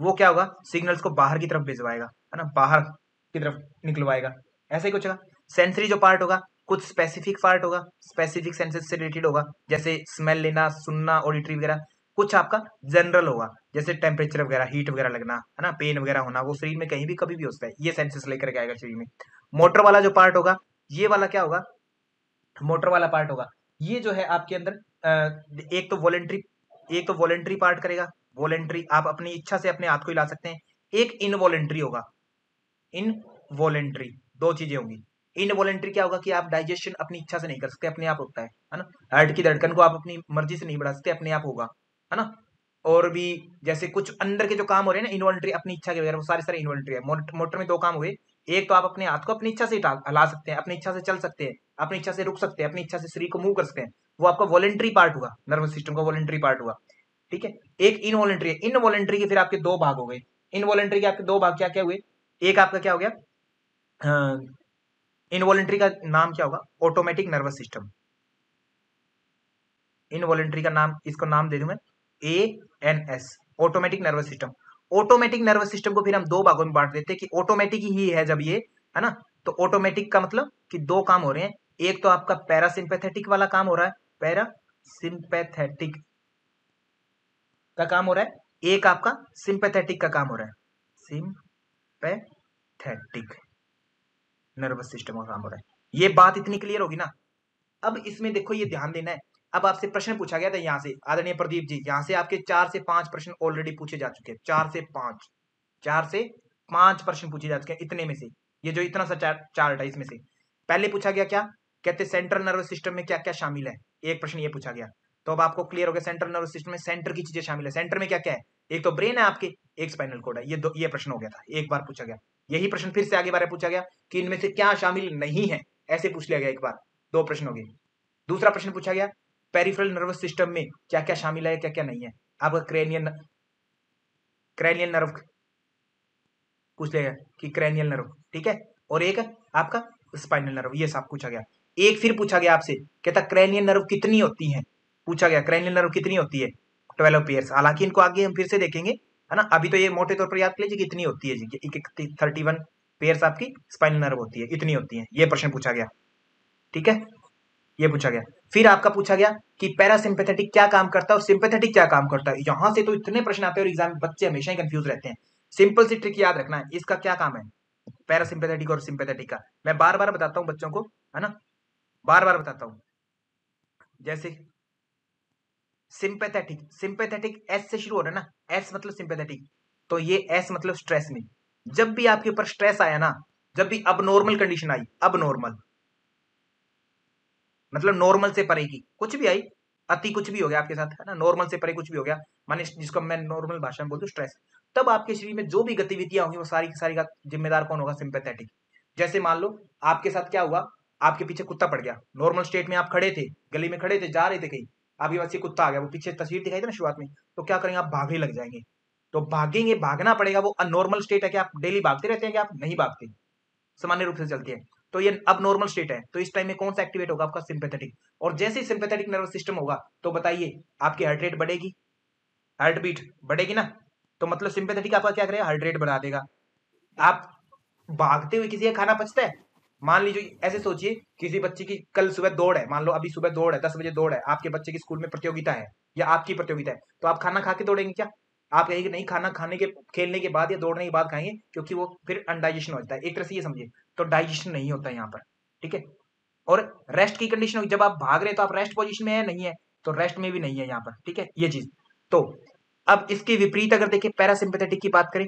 वो क्या होगा? सिग्नल्स को बाहर की तरफ भिजवाएगा, है ना, बाहर की तरफ निकलवाएगा, ऐसा ही कुछ होगा। सेंसरी जो पार्ट होगा, कुछ स्पेसिफिक पार्ट होगा, स्पेसिफिक सेंसेस से रिलेटेड होगा, जैसे स्मेल लेना, सुनना, ऑडिटरी वगैरह। कुछ आपका जनरल होगा, जैसे टेम्परेचर वगैरह, हीट वगैरह लगना, है ना, पेन वगैरह होना, वो शरीर में कहीं भी कभी भी हो सकता है, ये सेंसेस लेकर के आएगा शरीर में। मोटर वाला जो पार्ट होगा, ये वाला क्या होगा? मोटर वाला पार्ट होगा, ये जो है आपके अंदर एक तो वॉलेंट्री पार्ट करेगा, वॉलेंट्री, आप अपनी इच्छा से अपने हाथ को हिला सकते हैं। एक इनवॉलेंट्री होगा, इनवॉलेंट्री, दो चीजें होंगी। इनवॉलेंट्री क्या होगा? कि आप डाइजेशन अपनी इच्छा से नहीं कर सकते, अपने आप होता है ना। हार्ट की धड़कन को आप अपनी मर्जी से नहीं बढ़ा सकते, अपने आप होगा, है ना। और भी जैसे कुछ अंदर के जो काम हो रहे हैं ना इनवॉलेंट्री, अपनी इच्छा के बगैर, वो सारे सारे इनवॉलेंट्री है। मोटर में दो काम हुए, एक तो आप अपने हाथ को अपनी इच्छा से हिला सकते हैं, अपनी इच्छा से चल सकते हैं, अपनी इच्छा से रुक सकते हैं, अपनी इच्छा से शरीर को मूव कर सकते हैं, वो आपका वॉलेंट्री पार्ट हुआ, नर्वस सिस्टम का वॉलेंट्री पार्ट हुआ, ठीक है। एक इनवॉलेंट्री है। इनवॉलेंट्री के फिर आपके दो भाग हो गए। इनवॉलेंट्री के आपके दो भाग क्या क्या हुए? एक आपका क्या हो गया? इनवॉलेंट्री का नाम क्या होगा? Automatic nervous system. इनवॉलेंट्री का नाम, इसको नाम दे दूं मैं ANS, automatic nervous system. Automatic nervous system को फिर हम दो भागों में बांट देते हैं कि ऑटोमेटिक ही है जब ये, है ना। तो ऑटोमेटिक का मतलब कि दो काम हो रहे हैं, एक तो आपका पैरासिम्पैथेटिक वाला काम हो रहा है, पैरासिम्पैथेटिक का काम हो रहा है, एक आपका सिंपैथेटिक का काम हो रहा है, सिंपैथेटिक नर्वस सिस्टम का काम हो रहा है। ये बात इतनी क्लियर होगी ना। अब इसमें देखो, ये ध्यान देना है। अब आपसे प्रश्न पूछा गया था यहाँ से, आदरणीय प्रदीप जी, यहाँ से आपके 4 से 5 प्रश्न ऑलरेडी पूछे जा चुके हैं। 4 से 5 प्रश्न पूछे जा चुके हैं इतने में से। ये जो इतना सा चार्ट है इसमें से पहले पूछा गया क्या? कहते सेंट्रल नर्वस सिस्टम में क्या क्या शामिल है, एक प्रश्न ये पूछा गया। तो अब आपको क्लियर हो गया, सेंट्रल नर्वस सिस्टम में सेंटर की चीजें शामिल है। सेंटर में क्या क्या है? एक तो ब्रेन है आपके, एक स्पाइनल कॉर्ड है। ये प्रश्न हो गया था, एक बार पूछा गया। यही प्रश्न फिर से आगे बार पूछा गया कि इनमें से क्या शामिल नहीं है, ऐसे पूछ लिया गया एक बार। दो प्रश्न हो गए। दूसरा प्रश्न पूछा गया पेरिफेरल नर्वस सिस्टम में क्या क्या शामिल है, क्या क्या नहीं है। आपका क्रेनियल नर्व पूछ लिया गया कि क्रेनियल नर्व, ठीक है। और एक आपका स्पाइनल नर्व, ये सब पूछा गया। एक फिर पूछा गया आपसे, कहता क्रेनियल नर्व कितनी होती है, पूछा गया क्रेनियल नर्व कितनी होती है? 12 पेयर्स। हालांकि इनको आगे हम फिर से देखेंगे, है ना। अभी तो ये मोटे तौर पर याद कर लीजिए कितनी होती है जी, 31 पेयर्स आपकी स्पाइनल नर्व होती है, इतनी होती है। ये प्रश्न पूछा गया, ठीक है, ये पूछा गया। फिर आपका पूछा गया कि पैरासिम्पैथेटिक क्या काम करता है और सिंपैथेटिक क्या काम करता है। यहां से तो इतने प्रश्न आते हैं और एग्जाम में बच्चे हमेशा ही कंफ्यूज रहते हैं। सिंपल सी ट्रिक याद रखना है, इसका क्या काम है पैरासिम्पैथेटिक और सिंपैथेटिक का। मैं बार बार बताता हूं बच्चों को, है ना, बार बार बताता हूं। जैसे सिंपैथेटिक, सिंपैथेटिक एस से शुरू हो रहा है ना, एस मतलब सिंपैथेटिक, तो ये एस मतलब स्ट्रेस में, जब भी आपके ऊपर स्ट्रेस आया ना, जब भी अब नॉर्मल कंडीशन आई, अब नॉर्मल मतलब नॉर्मल से परे की कुछ भी आई, अति कुछ भी हो गया आपके साथ, है ना, नॉर्मल से परे कुछ भी हो गया, माने जिसको मैं नॉर्मल भाषा में बोलता हूँ स्ट्रेस, तब आपके शरीर में जो भी गतिविधियां होंगी वो सारी की सारी का जिम्मेदार कौन होगा? सिंपैथेटिक। जैसे मान लो आपके साथ क्या हुआ, आपके पीछे कुत्ता पड़ गया, नॉर्मल स्टेट में आप खड़े थे, गली में खड़े थे, जा रहे थे कहीं, आपके पास ये कुत्ता आ गया, वो पीछे तस्वीर दिखाई थी ना शुरुआत में, तो क्या करेंगे? आप भागने लग जाएंगे। तो भागेंगे, भागना पड़ेगा, वो अनॉर्मल स्टेट है कि आप डेली भागते रहते हैं कि आप नहीं भागते, सामान्य रूप से चलती है, तो ये अब नॉर्मल स्टेट है, तो इस टाइम में कौन सा एक्टिवेट होगा? आपका सिंपैथेटिक। और जैसे ही सिंपैथेटिक नर्वस सिस्टम होगा तो बताइए आपकी हार्ट रेट बढ़ेगी, हार्ट बीट बढ़ेगी ना, तो मतलब सिंपैथेटिक आपका क्या करेगा? हार्ट रेट बढ़ा देगा। आप भागते हुए किसी का खाना पचता है? मान लीजिए, ऐसे सोचिए, किसी बच्चे की कल सुबह दौड़ है, मान लो अभी सुबह दौड़ है, 10 बजे दौड़ है, आपके बच्चे की स्कूल में प्रतियोगिता है या आपकी प्रतियोगिता है, तो आप खाना खा के दौड़ेंगे क्या? आप कहेंगे नहीं, खाना खाने के खेलने के बाद या दौड़ने के बाद खाएंगे, क्योंकि वो फिर अनडाइजेशन होता है, एक तरह से ये समझिए। तो डाइजेशन नहीं होता है यहाँ पर, ठीक है। और रेस्ट की कंडीशन होगी, जब आप भाग रहे हैं तो आप रेस्ट पोजीशन में है, नहीं है, तो रेस्ट में भी नहीं है यहाँ पर, ठीक है, ये चीज। तो अब इसके विपरीत अगर देखें, पैरासिम्पैथेटिक की बात करें,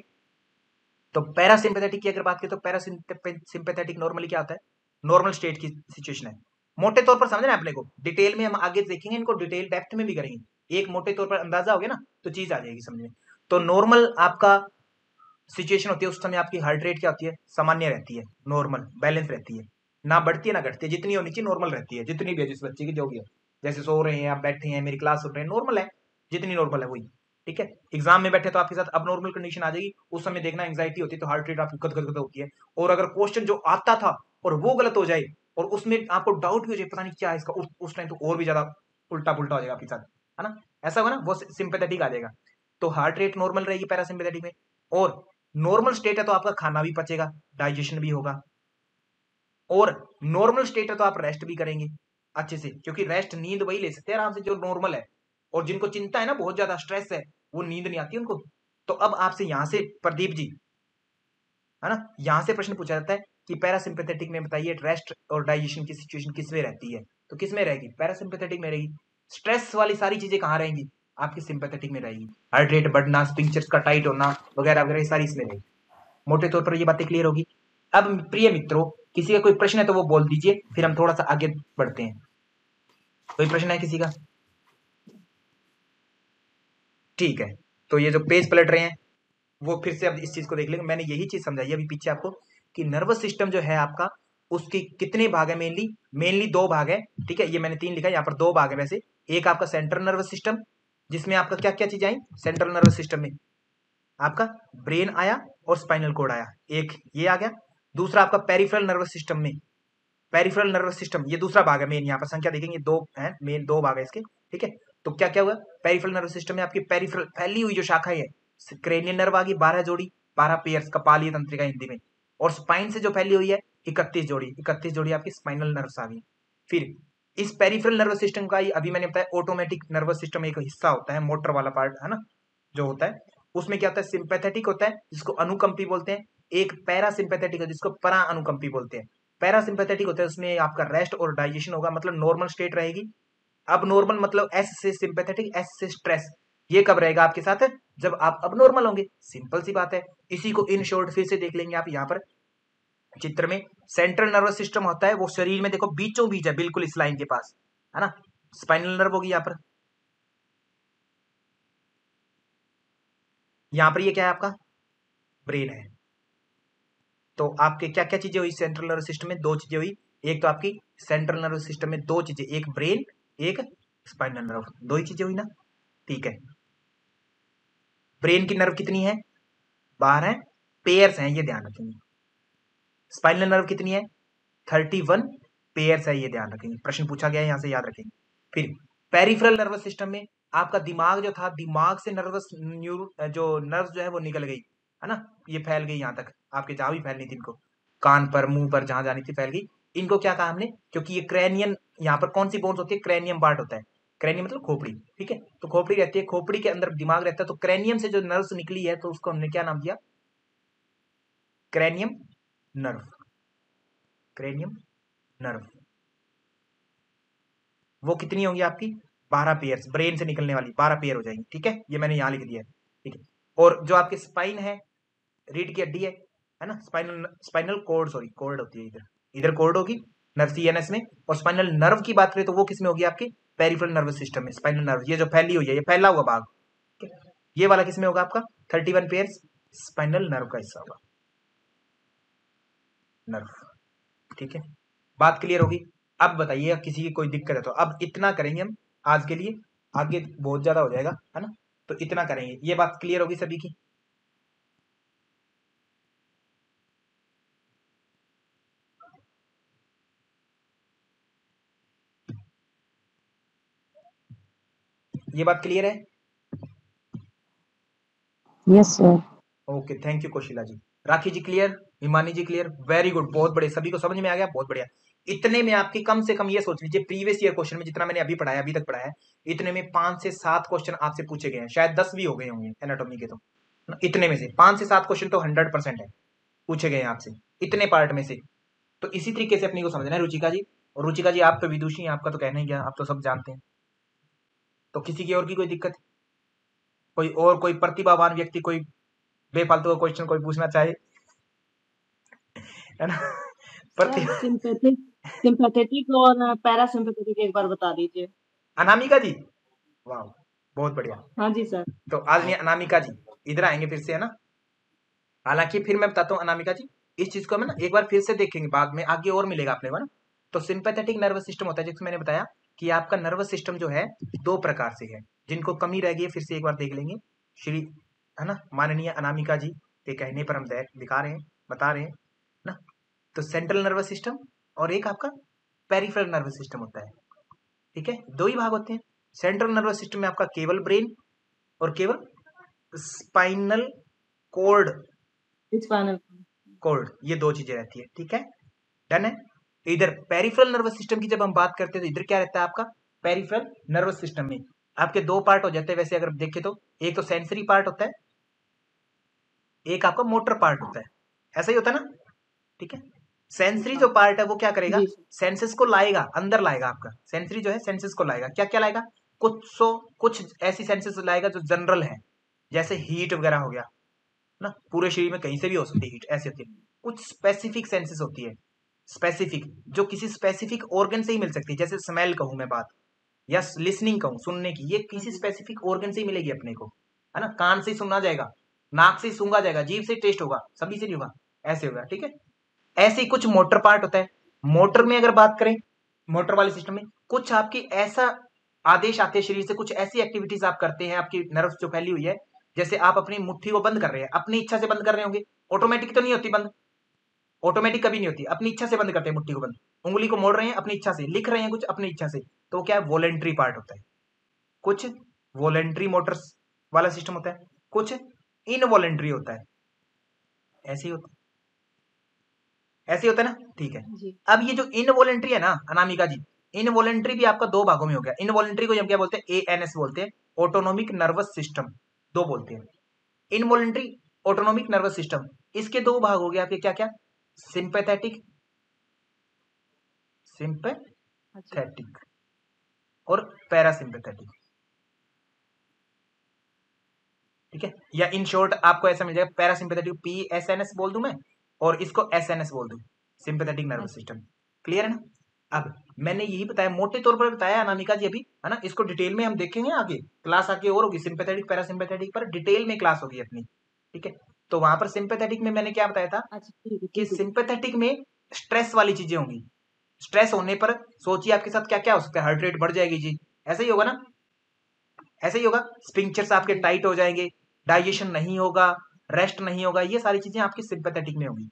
तो पैरासिम्पैथेटिक की अगर बात करें तो पैरासिम्पैथेटिक नॉर्मली क्या होता है? नॉर्मल स्टेट की सिचुएशन है, मोटे तौर पर समझना है अपने को, डिटेल में हम आगे देखेंगे, इनको डिटेल डेप्थ में भी करेंगे, एक मोटे तौर पर अंदाजा हो गया ना, तो चीज आ जाएगी समझ में। तो नॉर्मल आपका सिचुएशन होती है, उस समय आपकी हार्ट रेट क्या होती है? सामान्य रहती है, नॉर्मल बैलेंस रहती है, ना बढ़ती है ना घटती है, जितनी होनी चाहिए नॉर्मल रहती है, जितनी भी है जिस बच्चे की जो भी है, जैसे सो रहे हैं आप, बैठे हैं, मेरी क्लास सुन रहे हैं, नॉर्मल है, जितनी नॉर्मल है वही, ठीक है। एग्जाम में बैठे तो आपके साथ अब नॉर्मल कंडीशन आ जाएगी, उस समय देखना एंग्जाइटी होती है तो हार्ट रेट आपकी गद गद गद होती है, और अगर क्वेश्चन जो आता था और वो गलत हो जाए और उसमें आपको डाउट भी हो जाए पता नहीं क्या है इसका, उस टाइम तो और भी ज्यादा उल्टा पुल्टा हो जाएगा आपके साथ, है ना, ऐसा होगा ना, वो सिंपैथेटिक आ जाएगा। तो हार्ट रेट नॉर्मल रहेगी पैरासिम्पैथेटिक में, और नॉर्मल स्टेट है तो आपका खाना भी पचेगा, डाइजेशन भी होगा, और नॉर्मल स्टेट है तो आप रेस्ट भी करेंगे अच्छे से, क्योंकि रेस्ट नींद वही ले सकते हैं आराम से जो नॉर्मल है, और जिनको चिंता है ना, बहुत ज्यादा स्ट्रेस है, वो नींद नहीं आती उनको। तो अब आपसे यहां से प्रदीप जी, है ना, यहां से प्रश्न पूछा जाता है कि पैरासिम्पैथेटिक में बताइए रेस्ट और डाइजेशन की सिचुएशन किसमें रहती है? तो किसमें रहेगी? पैरासिम्पैथेटिक में रहेगी। स्ट्रेस वाली सारी चीजें कहाँ रहेंगी? आपकी सिंपैथेटिक में रहेगी, हार्ट रेट बढ़ना, स्पिंचर्स का टाइट होना वगैरह वगैरह, सारी इसमें रहेगी। मोटे तौर पर ये बातें क्लियर होगी। अब प्रिय मित्रों, किसी का कोई प्रश्न है तो वो बोल दीजिए, फिर हम थोड़ा सा आगे बढ़ते हैं। कोई प्रश्न है किसी का? ठीक है, तो ये जो पेज पलट रहे हैं वो फिर से अब इस चीज को देख लेंगे। मैंने यही चीज समझाई अभी पीछे आपको कि नर्वस सिस्टम जो है आपका, उसकी कितने भाग है? मेनली मेनली दो भाग है, ठीक है, ये मैंने तीन लिखा है, यहाँ पर दो भाग है वैसे। एक आपका सेंट्रल नर्वस सिस्टम, जिसमें आपका क्या क्या चीज आई सेंट्रल नर्वस सिस्टम में? आपका ब्रेन आया और स्पाइनल कोड आया, एक ये आ गया। दूसरा आपका पेरिफेरल नर्वस सिस्टम में, पेरिफेरल नर्वस सिस्टम ये दूसरा भाग है मेन, यहाँ पर संख्या देखेंगे दो है, मेन दो भाग है इसके, ठीक है। तो क्या क्या हुआ? पेरिफेरल नर्वस सिस्टम में आपकी पेरिफेरल फैली हुई जो शाखाएं है, क्रेनियल नर्व आ गई 12 जोड़ी, 12 पेयर्स, कपालीय तंत्रिका हिंदी में, और स्पाइन से जो फैली हुई है 31 जोड़ी, 31 जोड़ी आपकी स्पाइनल नर्व्स आ गई। फिर इस पेरिफेरल नर्वस सिस्टम का ही अभी मैंने बताया ऑटोमेटिक नर्वस सिस्टम एक हिस्सा होता है, मोटर वाला पार्ट है ना जो होता है, उसमें क्या होता है? सिंपैथेटिक होता है जिसको अनुकंपी बोलते हैं, एक पैरासिम्पैथेटिक है जिसको परा अनुकंपी बोलते हैं। पैरासिम्पैथेटिक होता है उसमें आपका रेस्ट और डाइजेशन होगा, मतलब नॉर्मल स्टेट रहेगी। अब नॉर्मल मतलब एस से सिंपैथेटिक, एस से स्ट्रेस, ये कब रहेगा आपके साथ? जब आप अब नॉर्मल होंगे, सिंपल सी बात है। इसी को इन शॉर्ट फिर से देख लेंगे आप यहाँ पर चित्र में। सेंट्रल नर्वस सिस्टम होता है वो शरीर में देखो बीचों बीच है, बिल्कुल इस लाइन के पास, है ना, स्पाइनल नर्व होगी यहाँ पर, यहाँ पर ये क्या है आपका? ब्रेन है। तो आपके क्या क्या चीजें हुई सेंट्रल नर्वस सिस्टम में? दो चीजें हुई, एक तो आपकी सेंट्रल नर्वस सिस्टम में दो चीजें, एक ब्रेन, एक स्पाइनल नर्व, दो ही चीजें हुई ना, ठीक है। ब्रेन की नर्व कितनी है? 12 पेयर्स हैं, ये ध्यान रखेंगे। स्पाइनल नर्व कितनी है? 31 पेयर्स है, ये ध्यान रखेंगे, प्रश्न पूछा गया है यहां से, याद रखेंगे। फिर पेरिफेरल नर्वस सिस्टम में आपका दिमाग जो था, दिमाग से नर्वस न्यूरो जो नर्व जो है वो निकल गई, है ना, ये फैल गई यहाँ तक, आपके जहां भी फैलनी थी, इनको कान पर, मुंह पर, जहां जानी थी फैल गई। इनको क्या कहा हमने? क्योंकि ये क्रेनियन, यहाँ पर कौन सी बोन्स होती है? क्रेनियम पार्ट होता है, क्रेनियम मतलब खोपड़ी, ठीक है, तो खोपड़ी रहती है, खोपड़ी के अंदर दिमाग रहता है, तो क्रेनियम से जो नर्व्स निकली है तो उसको हमने क्या नाम दिया? Cranium nerve, cranium nerve. वो कितनी होंगी आपकी? 12 पेयर्स, ब्रेन से निकलने वाली 12 पेयर हो जाएंगी, ठीक है, ये मैंने यहां लिख दिया है, ठीक है। और जो आपके स्पाइन है, रीढ़ की हड्डी है, है ना, spinal spinal cord, sorry cord होती है इधर, इधर कॉर्ड होगी नर्व सीएनएस में, और स्पाइनल नर्व की बात करें तो वो किस में होगी आपकी पेरिफेरल नर्वस सिस्टम में। स्पाइनल नर्व ये जो फैली हुई है, ये फैला हुआ भाग, ये वाला किस में होगा आपका 31 पेयर्स स्पाइनल नर्व का हिस्सा होगा, नर्व। ठीक है, बात क्लियर होगी। अब बताइए किसी की कोई दिक्कत है तो, अब इतना करेंगे हम आज के लिए, आगे बहुत ज्यादा हो जाएगा, है ना, तो इतना करेंगे। ये बात क्लियर होगी सभी की। ये बात क्लियर है? Yes sir. Okay, thank you Kaushila ji. Rakhi ji clear, Himani ji clear, very good, बहुत बढ़िया, सभी को समझ में आ गया, बहुत बढ़िया। इतने में आपकी कम से कम ये सोच लीजिए, प्रीवियस ईयर क्वेश्चन में जितना मैंने अभी पढ़ाया, अभी तक पढ़ाया, इतने में 5 से 7 क्वेश्चन आपसे पूछे गए हैं, शायद 10 भी हो गए होंगे एनाटॉमी के, तो इतने में से 5 से 7 क्वेश्चन तो 100% है पूछे गए हैं आपसे, इतने पार्ट में से। तो इसी तरीके से अपनी को समझना है रुचिका जी। और रुचिका जी आप तो विदुषी हैं, आपका तो कहना ही क्या, आप तो सब जानते हैं। तो किसी की और की कोई दिक्कत, कोई और कोई प्रतिभावान व्यक्ति कोई बेफालतू का क्वेश्चन कोई पूछना चाहे, है ना? प्रति सिंपैथेटिक और पैरासिम्पैथेटिक एक बार बता दीजिए। अनामिका जी, वाह बहुत बढ़िया। हाँ जी सर। तो आज नहीं अनामिका जी इधर आएंगे फिर से, है ना। हालांकि फिर मैं बताता हूँ अनामिका जी, इस चीज को हम ना एक बार फिर से देखेंगे, बाद में आगे और मिलेगा अपने को ना। तो सिंपैथेटिक नर्वस सिस्टम होता है, जैसे मैंने बताया कि आपका नर्वस सिस्टम जो है 2 प्रकार से है, जिनको कमी रह गई फिर से एक बार देख लेंगे। श्री, है ना, माननीय अनामिका जी के कहने पर हम दिखा रहे हैं, बता रहे हैं ना। तो सेंट्रल नर्वस सिस्टम और एक आपका पेरिफेरल नर्वस सिस्टम होता है। ठीक है, 2 ही भाग होते हैं। सेंट्रल नर्वस सिस्टम में आपका केवल ब्रेन और केवल स्पाइनल कॉर्ड, स्पाइनल कॉर्ड, ये 2 चीजें रहती है। ठीक है, डन है। इधर पेरिफेरल नर्वस सिस्टम की जब हम बात करते हैं तो इधर क्या रहता है आपका पेरिफेरल नर्वस सिस्टम में आपके 2 पार्ट हो जाते हैं वैसे अगर देखें तो, एक तो सेंसरी पार्ट होता है, एक आपका मोटर पार्ट होता है, ऐसा ही होता है ना। ठीक है, सेंसरी जो पार्ट है वो क्या करेगा, सेंसेस को लाएगा, अंदर लाएगा, आपका सेंसरी जो है सेंसेस को लाएगा, क्या क्या लाएगा, कुछ ऐसी सेंसेस लाएगा जो जनरल है, जैसे हीट वगैरह हो गया ना, पूरे शरीर में कहीं से भी हो सकती है हीट, ऐसी होती है। कुछ स्पेसिफिक सेंसेस होती है, स्पेसिफिक, जो किसी स्पेसिफिक ऑर्गन से ही मिल सकती है, जैसे स्मेल कहूं मैं बात, या लिसनिंग कहूं सुनने की, ये किसी स्पेसिफिक ऑर्गन से ही मिलेगी अपने को, है ना। कान से ही सुना जाएगा, नाक से ही सूंघा जाएगा, जीभ से टेस्ट होगा, सभी से नहीं होगा, ऐसे होगा। ठीक है, ऐसे ही कुछ मोटर पार्ट होता है। मोटर में अगर बात करें, मोटर वाले सिस्टम में कुछ आपकी ऐसा आदेश आते हैं शरीर से, कुछ ऐसी एक्टिविटीज आप करते हैं, आपकी नर्व जो फैली हुई है, जैसे आप अपनी मुट्ठी को बंद कर रहे हैं, अपनी इच्छा से बंद कर रहे होंगे, ऑटोमेटिक तो नहीं होती बंद, ऑटोमेटिक कभी नहीं होती, अपनी इच्छा से बंद करते हैं मुट्ठी को बंद, उंगली को मोड़ रहे हैं अपनी इच्छा से, लिख रहे हैं कुछ अपनी इच्छा से, तो क्या है वॉलेंट्री पार्ट होता है। कुछ वॉलेंट्री मोटर्स वाला सिस्टम होता है, कुछ इनवॉलेंट्री होता है, ऐसे ही होता है, ऐसे होता है ना। ठीक है, अब ये जो इनवॉलेंट्री है ना अनामिका जी, इनवॉलेंट्री भी आपका 2 भागों में हो गया। इनवॉलेंट्री को हम क्या बोलते हैं, एएनएस बोलते हैं, ऑटोनोमिक नर्वस सिस्टम, 2 बोलते हैं, इनवॉलेंट्री, ऑटोनोमिक नर्वस सिस्टम। इसके 2 भाग हो गए आपके, क्या क्या, सिंपैथेटिक, सिंपैथेटिक और पैरासिम्पैथेटिक। ठीक है, या इन शॉर्ट आपको ऐसा मिल जाएगा पैरासिम्पैथेटिक, PSNS बोल दूं मैं, और इसको SNS बोल दूं, सिंपैथेटिक नर्वस सिस्टम। क्लियर है ना। अब मैंने यही बताया, मोटे तौर पर बताया अनामिका जी अभी, है ना। इसको डिटेल में हम देखेंगे आगे, क्लास आगे और होगी, सिंपैथेटिक पैरासिम्पैथेटिक पर डिटेल में क्लास होगी अपनी। ठीक है, तो वहां पर सिंपैथेटिक में मैंने क्या बताया था कि सिंपैथेटिक में स्ट्रेस वाली चीजें होंगी, स्ट्रेस होने पर सोचिए आपके साथ क्या क्या हो सकता है, हार्ट रेट बढ़ जाएगी जी, ऐसा ही होगा ना, ऐसा ही होगा, स्पिंक्चर्स आपके टाइट हो जाएंगे, डाइजेशन नहीं होगा, रेस्ट नहीं होगा, ये सारी चीजें आपकी सिंपैथेटिक में होगी।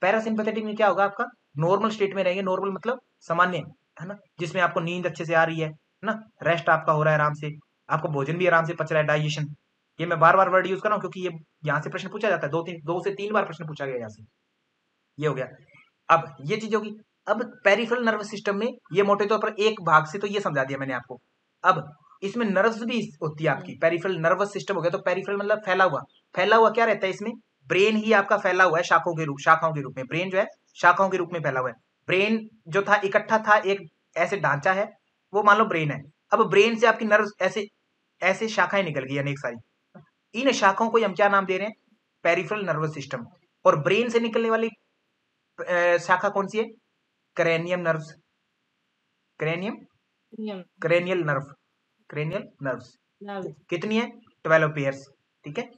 पैरासिम्पैथेटिक में क्या होगा, आपका नॉर्मल स्टेट में रहेंगे, नॉर्मल मतलब सामान्य, है ना, जिसमें आपको नींद अच्छे से आ रही है ना, रेस्ट आपका हो रहा है आराम से, आपको भोजन भी आराम से पच रहा है, डाइजेशन। ये मैं बार बार वर्ड यूज कर रहा हूँ क्योंकि ये यहाँ से प्रश्न पूछा जाता है, 2 से 3 बार प्रश्न पूछा गया यहाँ से, ये हो गया। अब ये चीज होगी। अब पेरिफेरल नर्वस सिस्टम में ये मोटे तौर पर एक भाग से तो ये समझा दिया मैंने आपको। अब इसमें नर्व्स भी होती है आपकी, पेरिफेरल नर्वस सिस्टम हो गया, तो पेरिफेरल मतलब फैला हुआ, फैला हुआ क्या रहता है इसमें, ब्रेन ही आपका फैला हुआ है शाखाओं के रूप में, ब्रेन जो है शाखाओं के रूप में फैला हुआ है। ब्रेन जो था इकट्ठा था, एक ऐसे ढांचा है, वो मान लो ब्रेन है। अब ब्रेन से आपकी नर्व ऐसे ऐसे शाखाएं निकल गई अनेक सारी, इन शाखाओं को हम क्या नाम दे रहे हैं, पेरिफेरल नर्वस सिस्टम। और ब्रेन से निकलने वाली शाखा कौन सी है? Cranium nerves, cranium cranial nerve, cranial nerves कितनी है? 12 पेयर्स, ठीक है।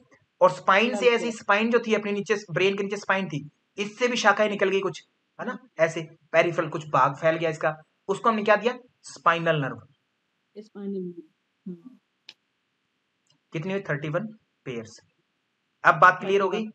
और स्पाइन से ऐसी स्पाइन जो थी अपने नीचे, ब्रेन के नीचे स्पाइन थी, इससे भी शाखाएं निकल गई कुछ, है ना, ऐसे पेरिफेरल कुछ भाग फैल गया इसका, उसको हमने क्या दिया? Spinal nerve. कितनी हुई? 31 पेयर्स। अब बात क्लियर हो गई?